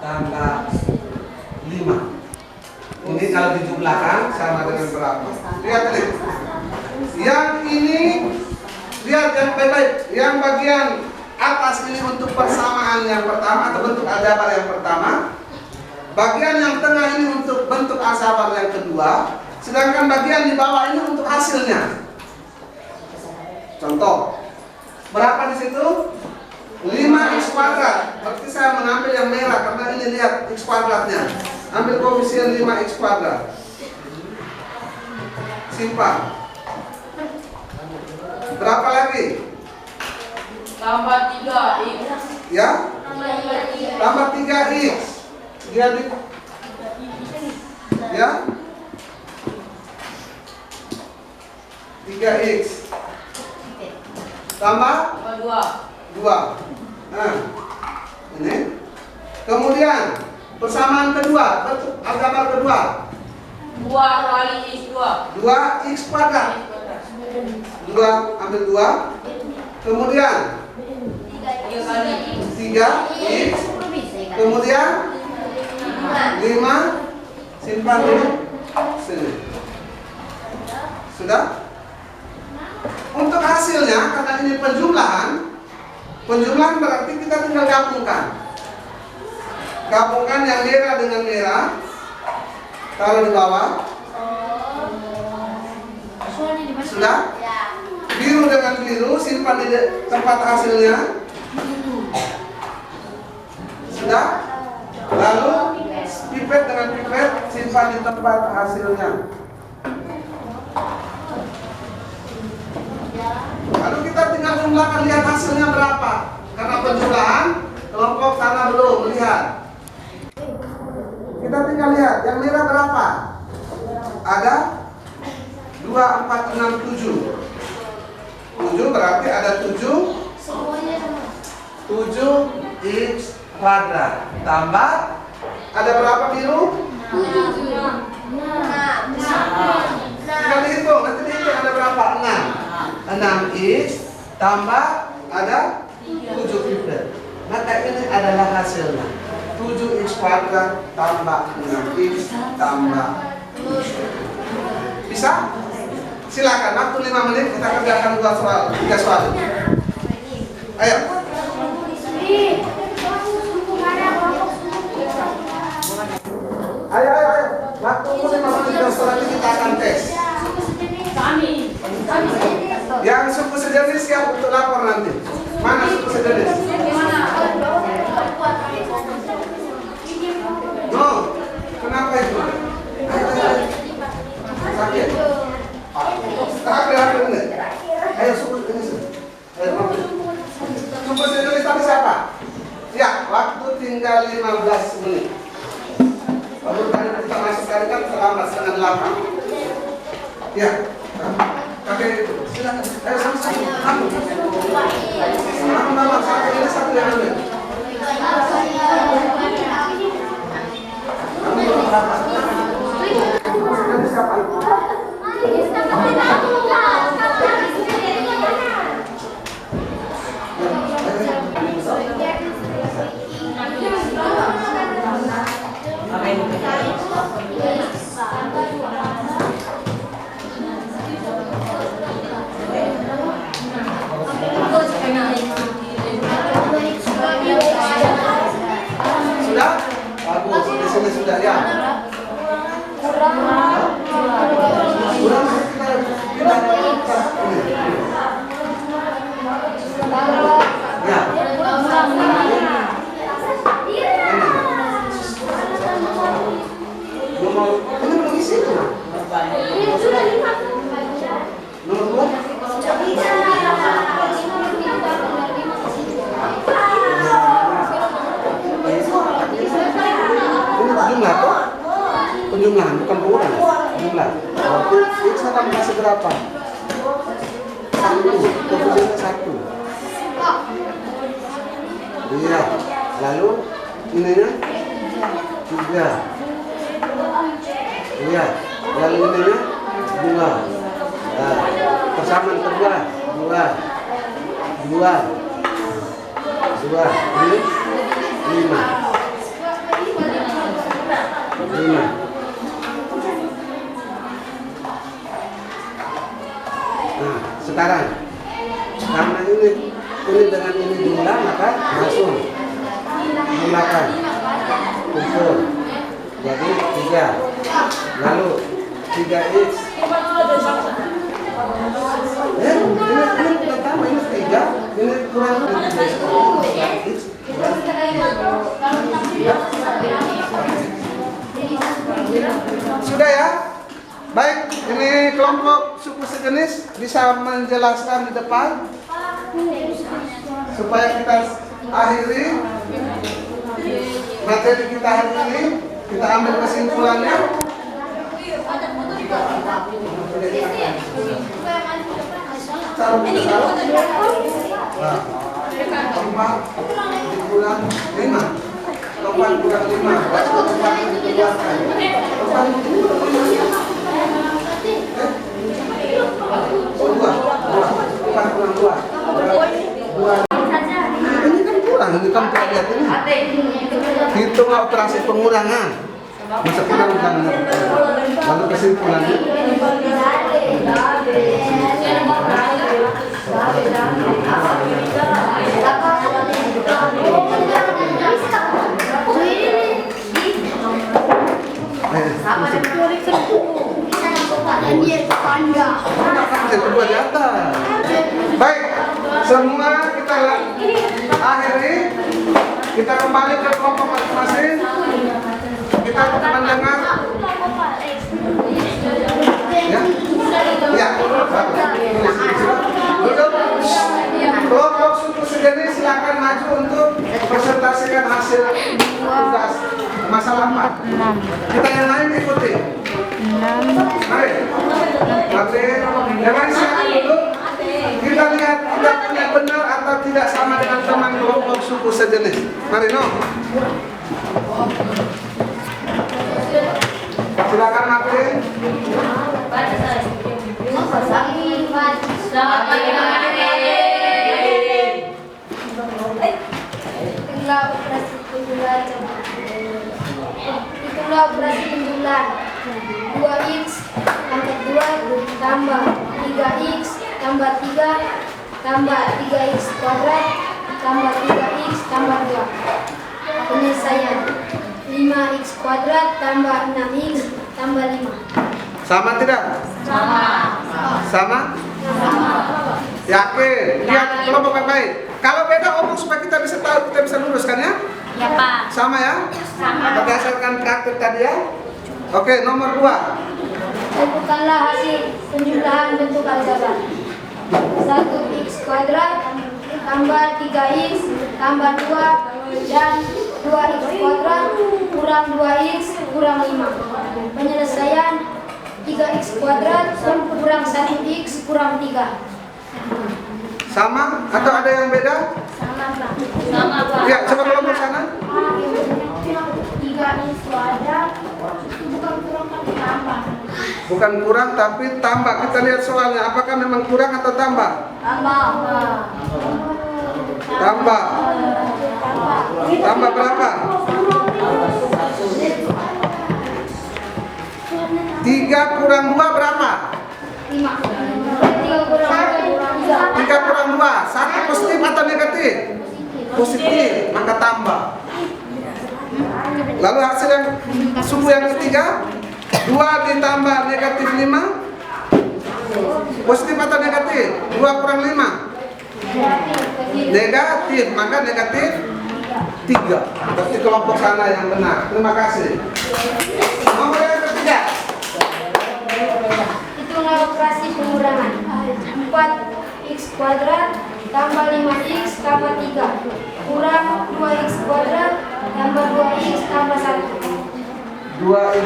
tambah 5. Ini kalau dijumlahkan sama dengan berapa? Lihat ini. Yang ini lihat yang baik-baik. Yang bagian atas ini untuk persamaan yang pertama atau bentuk aljabar yang pertama. Bagian yang tengah ini untuk bentuk aljabar yang kedua. Sedangkan bagian di bawah ini untuk hasilnya. Contoh. Berapa di situ? 5x kuadrat. Berarti saya mengambil yang merah karena ini lihat x kuadratnya. Ambil koefisien 5x kuadrat. Simpan. Berapa lagi? Tambah 3x. Ya? Tambah 3x. Dia di ya? 3x. Tambah 2. Nah, ini. Kemudian persamaan kedua, bentuk aljabar kedua. 2 kali x 2. 2x kuadrat. 2 ambil 2. Kemudian 3 kali 3x. Kemudian 5. Simpan dulu. Sini. Sudah? Untuk hasilnya, karena ini penjumlahan berarti kita tinggal gabungkan. Gabungkan yang merah dengan merah. Taruh di bawah. Sudah? Biru dengan biru, simpan di tempat hasilnya. Sudah? Lalu pipet dengan pipet, simpan di tempat hasilnya. Lalu kita tinggal jumlahkan, lihat hasilnya berapa. Karena penjumlahan, kelompok sana belum melihat. Kita tinggal lihat, yang merah berapa? Ada 2, 4, 6, 7. 7 berarti ada 7x kuadrat. Tambah, ada berapa biru? 6. Tinggal dihitung, nanti dihitung ada berapa? 6. 6x tambah ada 7 pipet. Maka ini adalah hasilnya. 7x kuadrat tambah 6x tambah 7. Bisa? Silakan, waktu 5 menit kita kerjakan 3 soal. Ayo. Ayo. Waktu 5 menit dan setelah itu kita akan tes. Yang suku sejenis siap untuk lapor nanti. Mana suku sejenis? No, kenapa itu? Sakit. Terakhir ini. Ayo suku ini. Suku sejenis tadi siapa? Ya, waktu tinggal 15 menit. Lalu tadi kita masuk tadi kan terlambat setengah 8. Ya. Kakek itu, silakan. Ayo sama-sama. Kamu. Sama-sama, satu ini satu yang ambil. Kamu berapa? berapa? 1. Koefisiennya 1. Iya. Lalu ininya 3. Iya. Lalu ininya 2. Nah, persamaan kedua 2. 2. Ini 5. 5. Nah, sekarang karena ini dengan ini jumlah, maka langsung menggunakan kumpul jadi 3. Lalu 3x ini pertama ini 3, ini kurang x. Sudah ya? Baik, ini kelompok suku sejenis bisa menjelaskan di depan supaya kita akhiri materi kita hari ini. Kita ambil kesimpulannya. Nah, 4 kurang 5. 4 kurang 5. Berarti 4 dikeluarkan. 4 kurang 5. Oh, 2. 4 kurang 2. 2. Ini kan kurang, ini kan tidak lihat ini. Hitung operasi pengurangan. Masa kurang bukan. Lalu kesimpulannya. Kedua di atas. Baik, semua kita akhiri. Kita kembali ke kelompok masing-masing. Kita mendengar. Ya, ya. Duduk. Kelompok suku sejenis silakan maju untuk presentasikan hasil tugas masalah 4. Kita yang lain ikuti. Mari. Oke. Jangan silakan duduk. Kita lihat kita punya benar atau tidak sama dengan teman kelompok suku sejenis. Mari no. Silakan Martin. Selamat pagi, Itulah operasi penjumlahan. 2x pangkat 2 tambah 3x tambah 3 tambah 3x kuadrat tambah 3x tambah 2. Penyelesaian 5x kuadrat tambah 6x tambah 5. Sama tidak? Sama. Sama? Yakin? Lihat kelompok yang baik. Kalau beda omong supaya kita bisa tahu, kita bisa luruskan ya? Ya, Pak. Sama ya? Sama. Berdasarkan praktik tadi ya? Oke, nomor 2. Tentukanlah hasil penjumlahan bentuk aljabar. 1x kuadrat tambah 3x tambah 2 dan 2x kuadrat kurang 2x kurang 5. Penyelesaian 3x kuadrat kurang 1x kurang 3. Sama? Atau ada yang beda? Sama, Pak. Ya, coba kelompok sana. 3x kuadrat itu bukan kurang tapi tambah. Bukan kurang tapi tambah. Kita lihat soalnya. Apakah memang kurang atau tambah? Tambah. Tambah berapa? 3 kurang 2 berapa? 5. 3 kurang 3 kurang 2. 1 positif atau negatif? Positif, maka tambah. Lalu hasil yang suku yang ketiga, 2 ditambah negatif 5. Positif atau negatif? 2 kurang 5. Negatif, maka negatif 3. Berarti kelompok sana yang benar. Terima kasih. Nomor yang ketiga. Itulah operasi pengurangan. 4x kuadrat tambah 5x tambah 3 kurang 2x kuadrat tambah 2x tambah 1. 2x.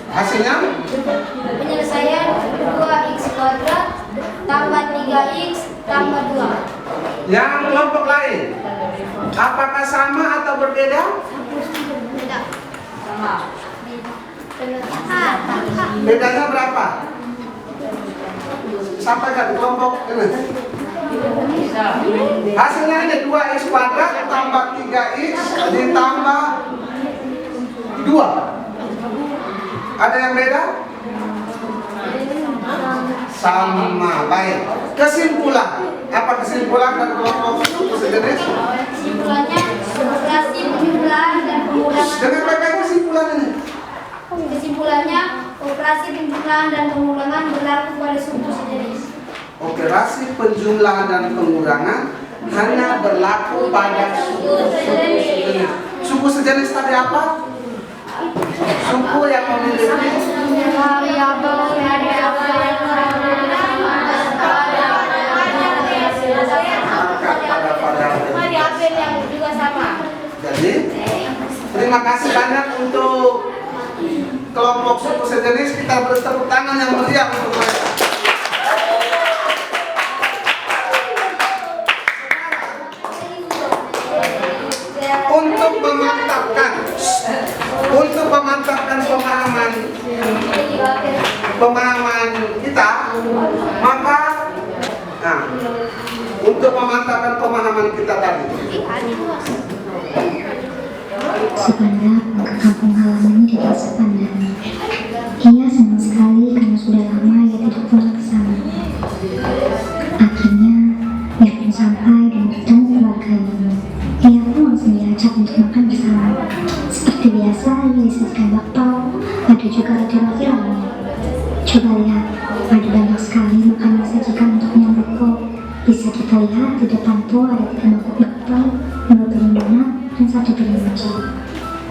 Hasilnya? Penyelesaian 2x kuadrat tambah 3x tambah 2. Yang kelompok lain, apakah sama atau berbeda? Beda. Sama. Bedanya berapa? Sampaikan kelompok ini. Bisa. Hasilnya ini 2x kuadrat tambah 3x ditambah 2. Ada yang beda? Sama. Baik. Kesimpulan. Apa kesimpulan dari kelompok suku sejenis? Kesimpulannya operasi penjumlahan dan pengurangan. Dengan baik kesimpulan ini. Kesimpulannya operasi penjumlahan dan pengurangan berlaku pada suku sejenis. Operasi penjumlahan dan pengurangan hanya berlaku pada suku sejenis. Suku sejenis tadi apa? Suku yang memiliki Variabel variabel yang juga sama. Jadi, terima kasih banyak untuk kelompok suku sejenis. Kita beri tepuk tangan yang meriah untuk mereka. Untuk memantapkan pemahaman kita, maka untuk memantapkan pemahaman kita tadi. Sepanda ke kampung halamannya di desa Sepanda. Ia senang sekali karena sudah lama ia tidak pulang ke sana. Akhirnya, ia pun sampai dan bertemu keluarganya. Ia pun langsung diajak untuk makan bersama. Seperti biasa, ia disajikan bakpao, ada juga roti-roti lainnya. Coba lihat, ada banyak sekali makanan disajikan untuk menyambutku. Bisa kita lihat di depanku ada 3 mangkuk bakpao, 2 piring donat, dan 1 piring mochi.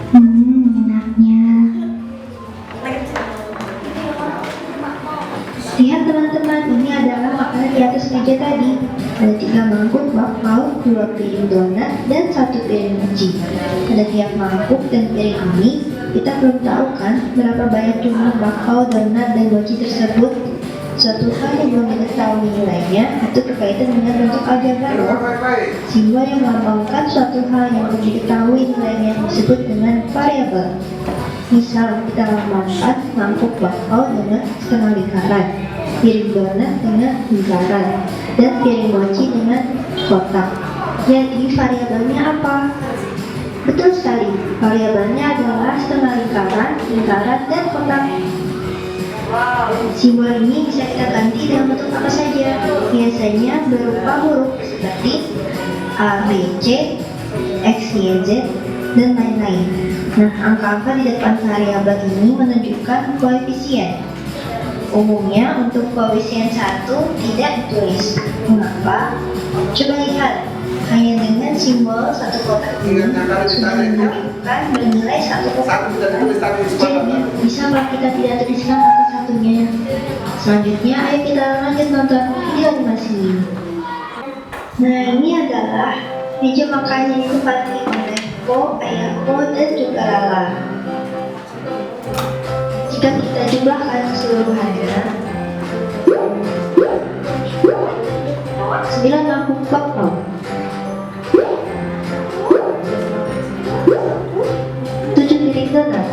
Enaknya. Lihat teman-teman, ini adalah makanan di atas meja tadi. Ada 3 mangkuk bakpao, 2 piring donat, dan 1 piring mochi. Pada tiap mangkuk dan piring ini, kita belum tahu kan berapa banyak jumlah bakpao, donat, dan mochi tersebut. Suatu hal yang belum diketahui nilainya atau berkaitan dengan bentuk aljabar loh. Simbol yang melambangkan suatu hal yang belum diketahui nilainya disebut dengan variabel. Misal kita lambangkan mangkuk bakpao dengan setengah lingkaran, piring donat dengan lingkaran, dan piring mochi dengan kotak. Jadi variabelnya apa? Betul sekali, variabelnya adalah setengah lingkaran, lingkaran, dan kotak. Simbol ini bisa kita ganti dalam bentuk apa saja. Biasanya berupa huruf seperti A, B, C, X, Y, Z, dan lain-lain. Nah, angka-angka di depan variabel ini menunjukkan koefisien. Umumnya untuk koefisien 1 tidak ditulis. Mengapa? Coba lihat, hanya dengan simbol satu kotak ini sudah menunjukkan bernilai 1,1. Jadi, bisakah kita tidak tuliskan angka satunya? Selanjutnya, ayo kita lanjut nonton video animasi ini. Nah, ini adalah meja makan yang ditempati oleh Po, Ayahko, dan juga Lala. Jika kita jumlahkan keseluruhannya, 9 mangkuk bakpao, 7 piring donat,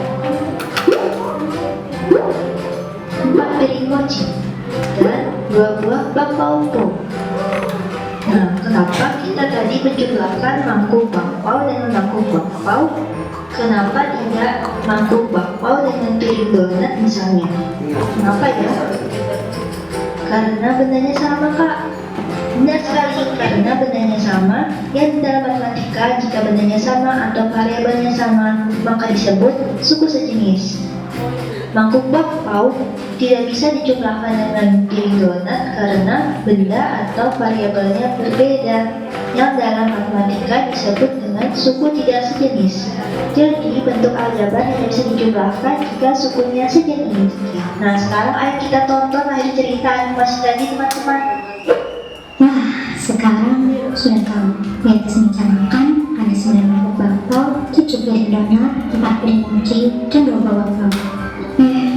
4 piring mochi, dan 2 buah bakpao po. Nah, kenapa kita tadi menjumlahkan mangkuk bakpao dengan mangkuk bakpao? Kenapa tidak mangkuk bakpao dengan piring donat misalnya? Kenapa ya? Karena bendanya sama, Kak. Benar sekali, karena bendanya sama. Dan dalam matematika, jika bendanya sama atau variabelnya sama, maka disebut suku sejenis. Mangkuk bakpao tidak bisa dijumlahkan dengan piring donat karena benda atau variabelnya berbeda, yang dalam matematika disebut dengan suku tidak sejenis. Jadi bentuk aljabar hanya bisa dijumlahkan jika sukunya sejenis. Nah, sekarang ayo kita tonton akhir cerita animasi tadi, teman-teman. Wah, sekarang sudah tahu. Di atas meja makan ada 9 mangkuk bakpao, 7 piring donat, 4 piring mochi, dan 2 buah bakpao.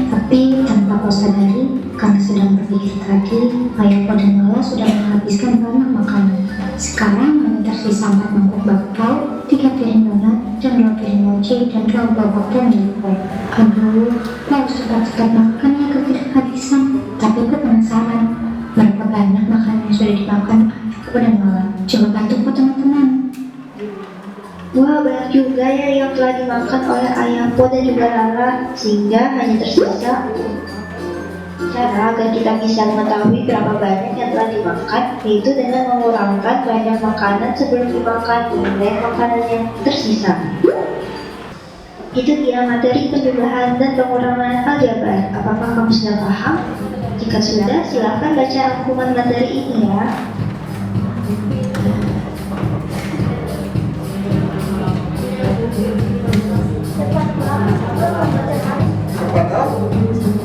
Tapi tanpa kau sadari, karena sudah sedang berpikir tadi, ayah dan Mala sudah menghabiskan banyak makanan. Sekarang hanya tersisa 4 mangkok bakpao, 3 piring donat, dan 2 piring mochi, dan 2 buah bakpao milko. Aduh, mau cepat-cepat makan ya agar tidak kehabisan. Tapi aku penasaran, berapa banyak makanan yang sudah dimakan ayah dan Mala. Coba bantu teman-teman. Wah, banyak juga ya yang telah dimakan oleh ayahku dan juga Lala, sehingga hanya tersisa. Cara agar kita bisa mengetahui berapa banyak yang telah dimakan, yaitu dengan mengurangkan banyak makanan sebelum dimakan oleh makanan yang tersisa. Itu dia materi penjumlahan dan pengurangan aljabar. Apakah kamu sudah paham? Jika sudah, silakan baca rangkuman materi ini ya.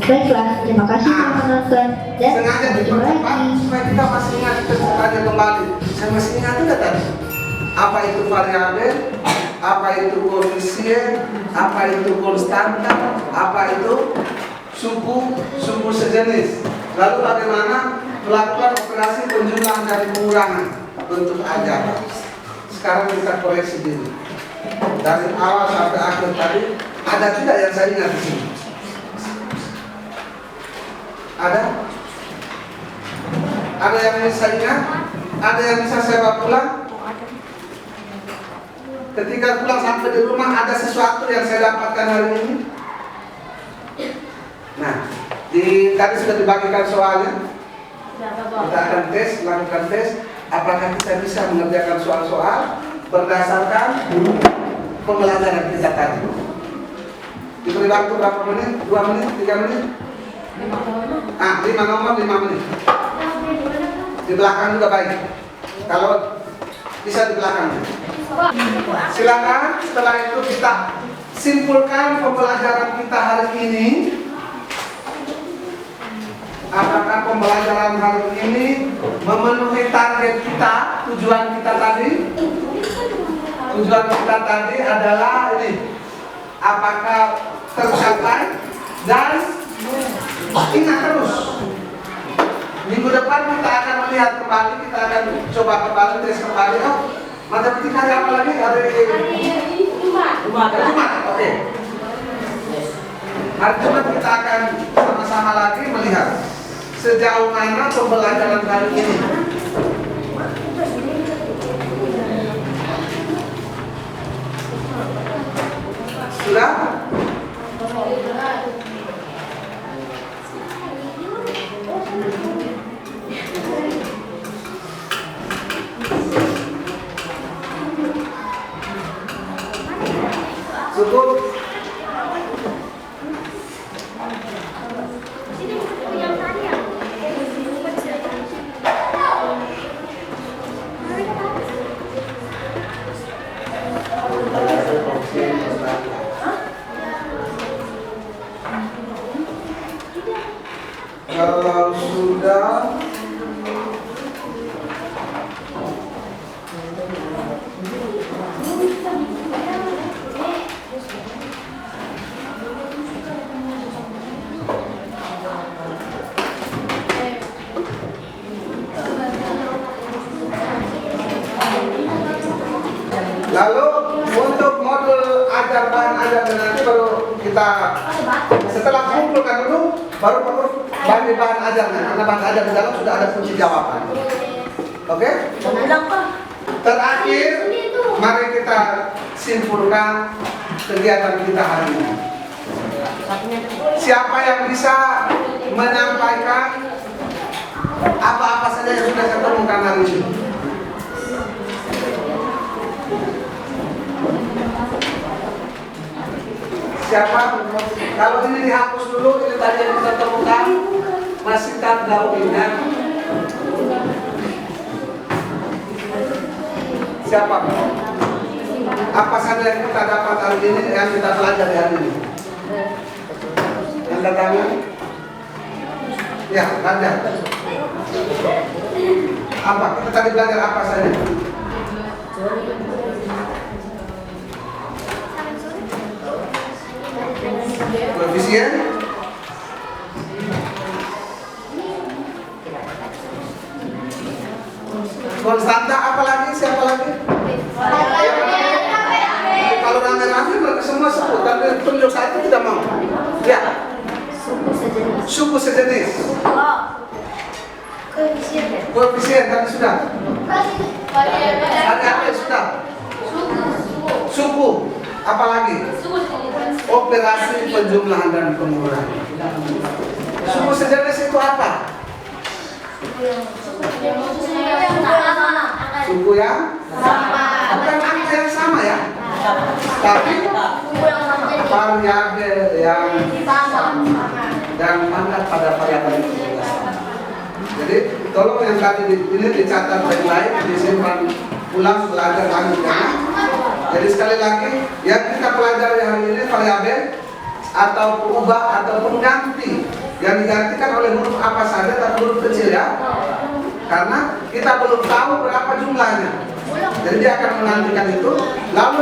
Baiklah, terima kasih telah menonton dan Sengaja sampai jumpa dipercepat lagi. supaya kita masih ingat ceritanya kembali. Saya masih ingat juga tadi. Apa itu variabel? Apa itu koefisien? Apa itu konstanta? Apa itu suku sejenis? Lalu bagaimana melakukan operasi penjumlahan dan pengurangan bentuk aljabar? Sekarang kita koreksi dulu. Dari awal sampai akhir tadi ada tidak yang saya ingat di sini? Ada? Ada yang bisa ingat? Ada yang bisa saya bawa pulang? Ketika pulang sampai di rumah ada sesuatu yang saya dapatkan hari ini? Nah, tadi sudah dibagikan soalnya. Kita akan tes, lakukan tes. Apakah kita bisa mengerjakan soal-soal berdasarkan pembelajaran kita tadi? Diberi waktu berapa menit? 2 menit? 3 menit? 5 nomor 5 menit. Di belakang juga baik. Kalau bisa di belakang. Silakan setelah itu kita simpulkan pembelajaran kita hari ini. Apakah pembelajaran hari ini memenuhi target kita, tujuan kita tadi? Tujuan kita tadi adalah ini. Apakah tercapai? Dan ingat terus, minggu depan kita akan melihat kembali, kita akan coba kembali, tes kembali. Oh, matematika hari apa lagi? Hari Jumat. Oke. Hari Jumat kita akan sama-sama lagi melihat sejauh mana pembelajaran hari ini. Sudah? Cukup. Kalau sudah lalu untuk modul ajar bahan ajar nanti baru kita setelah kumpulkan dulu baru bagi bahan ajarnya karena bahan ajar di dalam sudah ada kunci jawaban. Oke? Terakhir mari kita simpulkan kegiatan kita hari ini. Siapa yang bisa menyampaikan apa-apa saja yang sudah saya temukan hari ini? Siapa? Kalau ini dihapus dulu, ini tadi yang kita temukan masih tak gaulnya. Siapa? Apa saja yang kita dapat hari ini, yang kita pelajari hari ini? Anda tanya? Ya, ada. Apa? Kita tadi belajar apa saja? Koefisien konstanta, apalagi siapa lagi? Kalau rame-rame mereka semua sebut, tapi tunjuk satu tidak mau. Ya. Suku sejenis. Koefisien tadi sudah. Ada apa sudah? Suku. Apalagi? Operasi penjumlahan dan pengurangan. Suku sejenis itu apa? Suku yang sama. Bukan angka yang sama ya, tapi variabel yang sama dan pangkat pada variabel itu juga sama. Jadi tolong yang tadi ini dicatat baik-baik, disimpan ulang, belajar lagi ya. Jadi sekali lagi yang kita pelajari hari ini variabel atau pengubah atau pengganti yang digantikan oleh huruf apa saja dan huruf kecil ya. Karena kita belum tahu berapa jumlahnya. Jadi dia akan menantikan itu. Lalu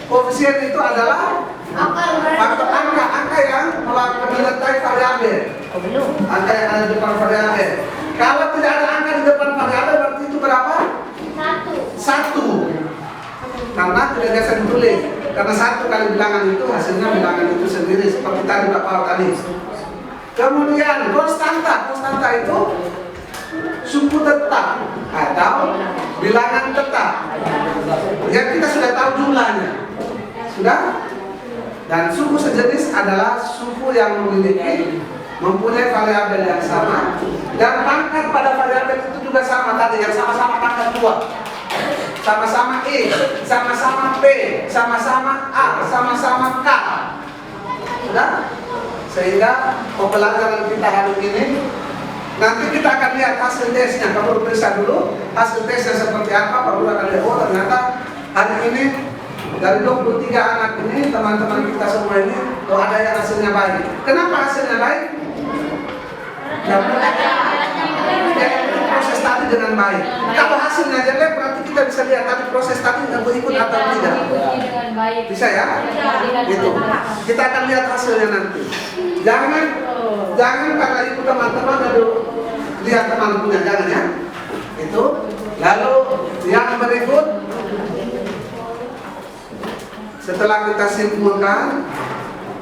koefisien itu adalah faktor angka yang menyertai variabel. Angka yang ada di depan variabel. Kalau tidak ada angka di depan variabel berarti itu berapa? 1. Karena tidak biasa ditulis. Karena 1 kali bilangan itu hasilnya bilangan itu sendiri seperti tadi Bapak tadi. Kemudian konstanta itu suku tetap atau bilangan tetap yang kita sudah tahu jumlahnya, sudah. Dan suku sejenis adalah suku yang mempunyai variabel yang sama dan pangkat pada variabel itu juga sama tadi, yang sama-sama pangkat 2, sama-sama E, sama-sama P, sama-sama A, sama-sama K, sudah. Sehingga pembelajaran kita hari ini nanti kita akan lihat hasil tesnya. Kamu periksa dulu hasil tesnya seperti apa. Baru akan lihat, oh ternyata hari ini dari 23 anak ini, teman-teman kita semua ini, oh ada yang hasilnya baik. Kenapa hasilnya baik? Ya, proses tadi dengan baik. Kalau hasilnya jelek berarti kita bisa lihat tadi proses tadi nggak ikut atau tidak. Bisa ya? Gitu. Kita akan lihat hasilnya nanti. Jangan karena itu teman-teman lalu lihat teman punya, jangan ya. Itu. Lalu yang berikut, setelah kita simpulkan,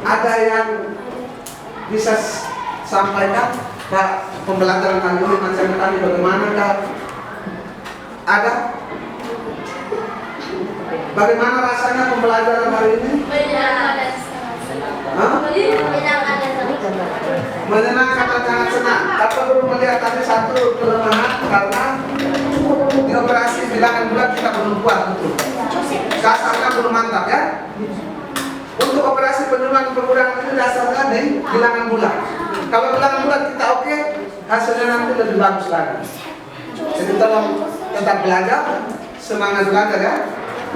ada yang bisa sampaikan, Pak, pembelajaran kali ini macam tadi bagaimanakah? Ada? Bagaimana rasanya pembelajaran hari ini? Menyenangkan dan sangat senang. Tapi perlu melihat tadi satu kelemahan karena di operasi bilangan bulat kita belum kuat betul. Dasarnya belum mantap ya. Untuk operasi penjumlahan pengurangan ini dasarnya di bilangan bulat. Kalau bilangan bulat kita oke, hasilnya nanti lebih bagus lagi. Jadi tolong tetap belajar, semangat belajar ya.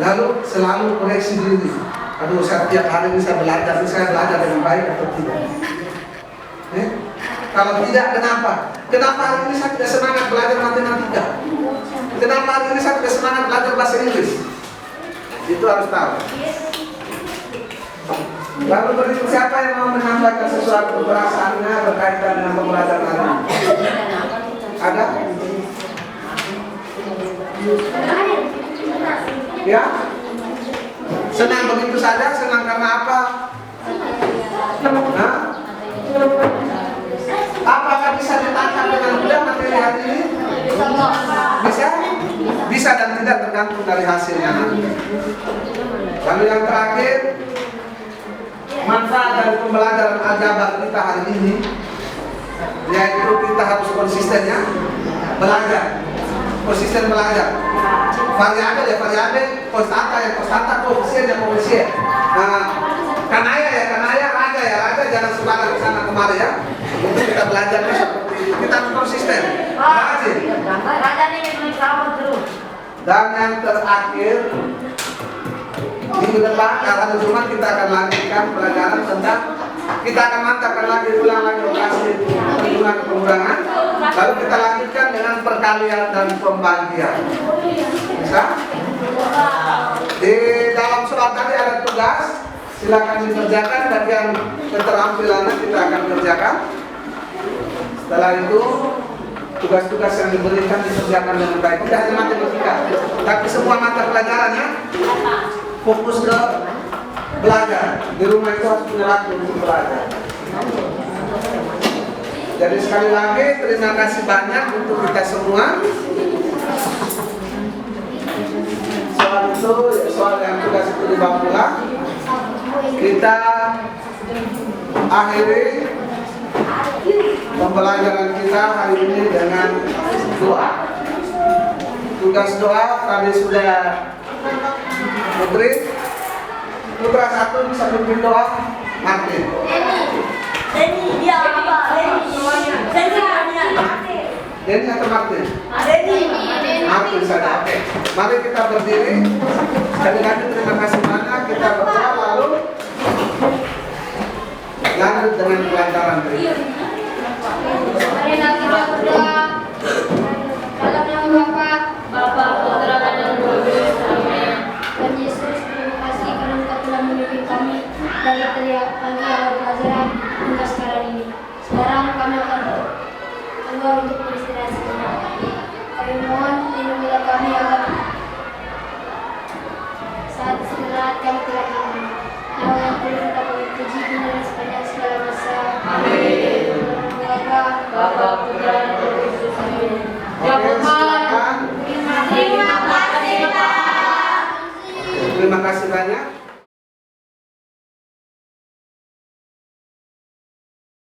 Lalu selalu koreksi diri. Aduh, setiap hari ini saya belajar dengan baik atau tidak? Kalau tidak, kenapa? Kenapa hari ini saya tidak semangat belajar matematika? Kenapa hari ini saya tidak semangat belajar bahasa Inggris? Itu harus tahu. Lalu berikut, siapa yang mau menambahkan sesuatu perasaannya berkaitan dengan pembelajaran hari ini? Ada? Ya? Senang begitu saja? Senang karena apa? Hah? Apakah bisa ditangkap dengan mudah materi hari ini? Bisa? Bisa dan tidak tergantung dari hasilnya nanti. Lalu yang terakhir, manfaat dari pembelajaran aljabar kita hari ini, yaitu kita harus konsistennya belajar, konsisten belajar. Variabel ya variabel, konstanta ya konstanta, koefisien ya koefisien. Kanaya ya kanaya, raja ya raja, jangan sembarang ke sana kemari ya. Untuk kita belajarnya seperti itu, kita harus konsisten. Rajin. Dan yang terakhir, minggu depan hari Jumat kita akan lanjutkan pelajaran tentang, kita akan mantapkan lagi, ulang lagi operasi penjumlahan pengurangan. Lalu kita lanjutkan dengan perkalian dan pembagian. Bisa? Di dalam surat tadi ada tugas, silakan dikerjakan. Bagian keterampilannya kita akan kerjakan. Setelah itu tugas-tugas yang diberikan dikerjakan dengan baik. Tidak hanya matematika, tapi semua mata pelajarannya fokus ke belajar. Di rumah itu harus punya waktu untuk belajar. Jadi sekali lagi terima kasih banyak untuk kita semua. Soal itu, soal yang tugas itu dibawa pulang. Kita akhiri pembelajaran kita hari ini dengan doa. Tugas doa tadi sudah diberi. Putra satu bisa pimpin doa. Martin. Denny, dia apa? Denny. Denny atau Martin? Denny. Martin saja. Oke. Mari kita berdiri. Sekali lagi terima kasih banyak. Kita berdoa lalu lanjut dengan pelantaran berikut. Marilah kita berdoa. Dalam nama Bapa, Putra, dan Roh Kudus. Amin. Tuhan Yesus, terima kasih karena Engkau telah memimpin kami dari teriak pagi awal pelajaran hingga sekarang ini. Sekarang kami akan keluar untuk beristirahat sejenak. Kami mohon lindungilah kami agar saat istirahat kami tidak hilang. Nama yang kita puji dunia sepanjang segala masa. Amin. Bapa, Putra, dan Roh Kudus. Amin. Oke, silakan. Terima kasih, Pak. Terima kasih banyak.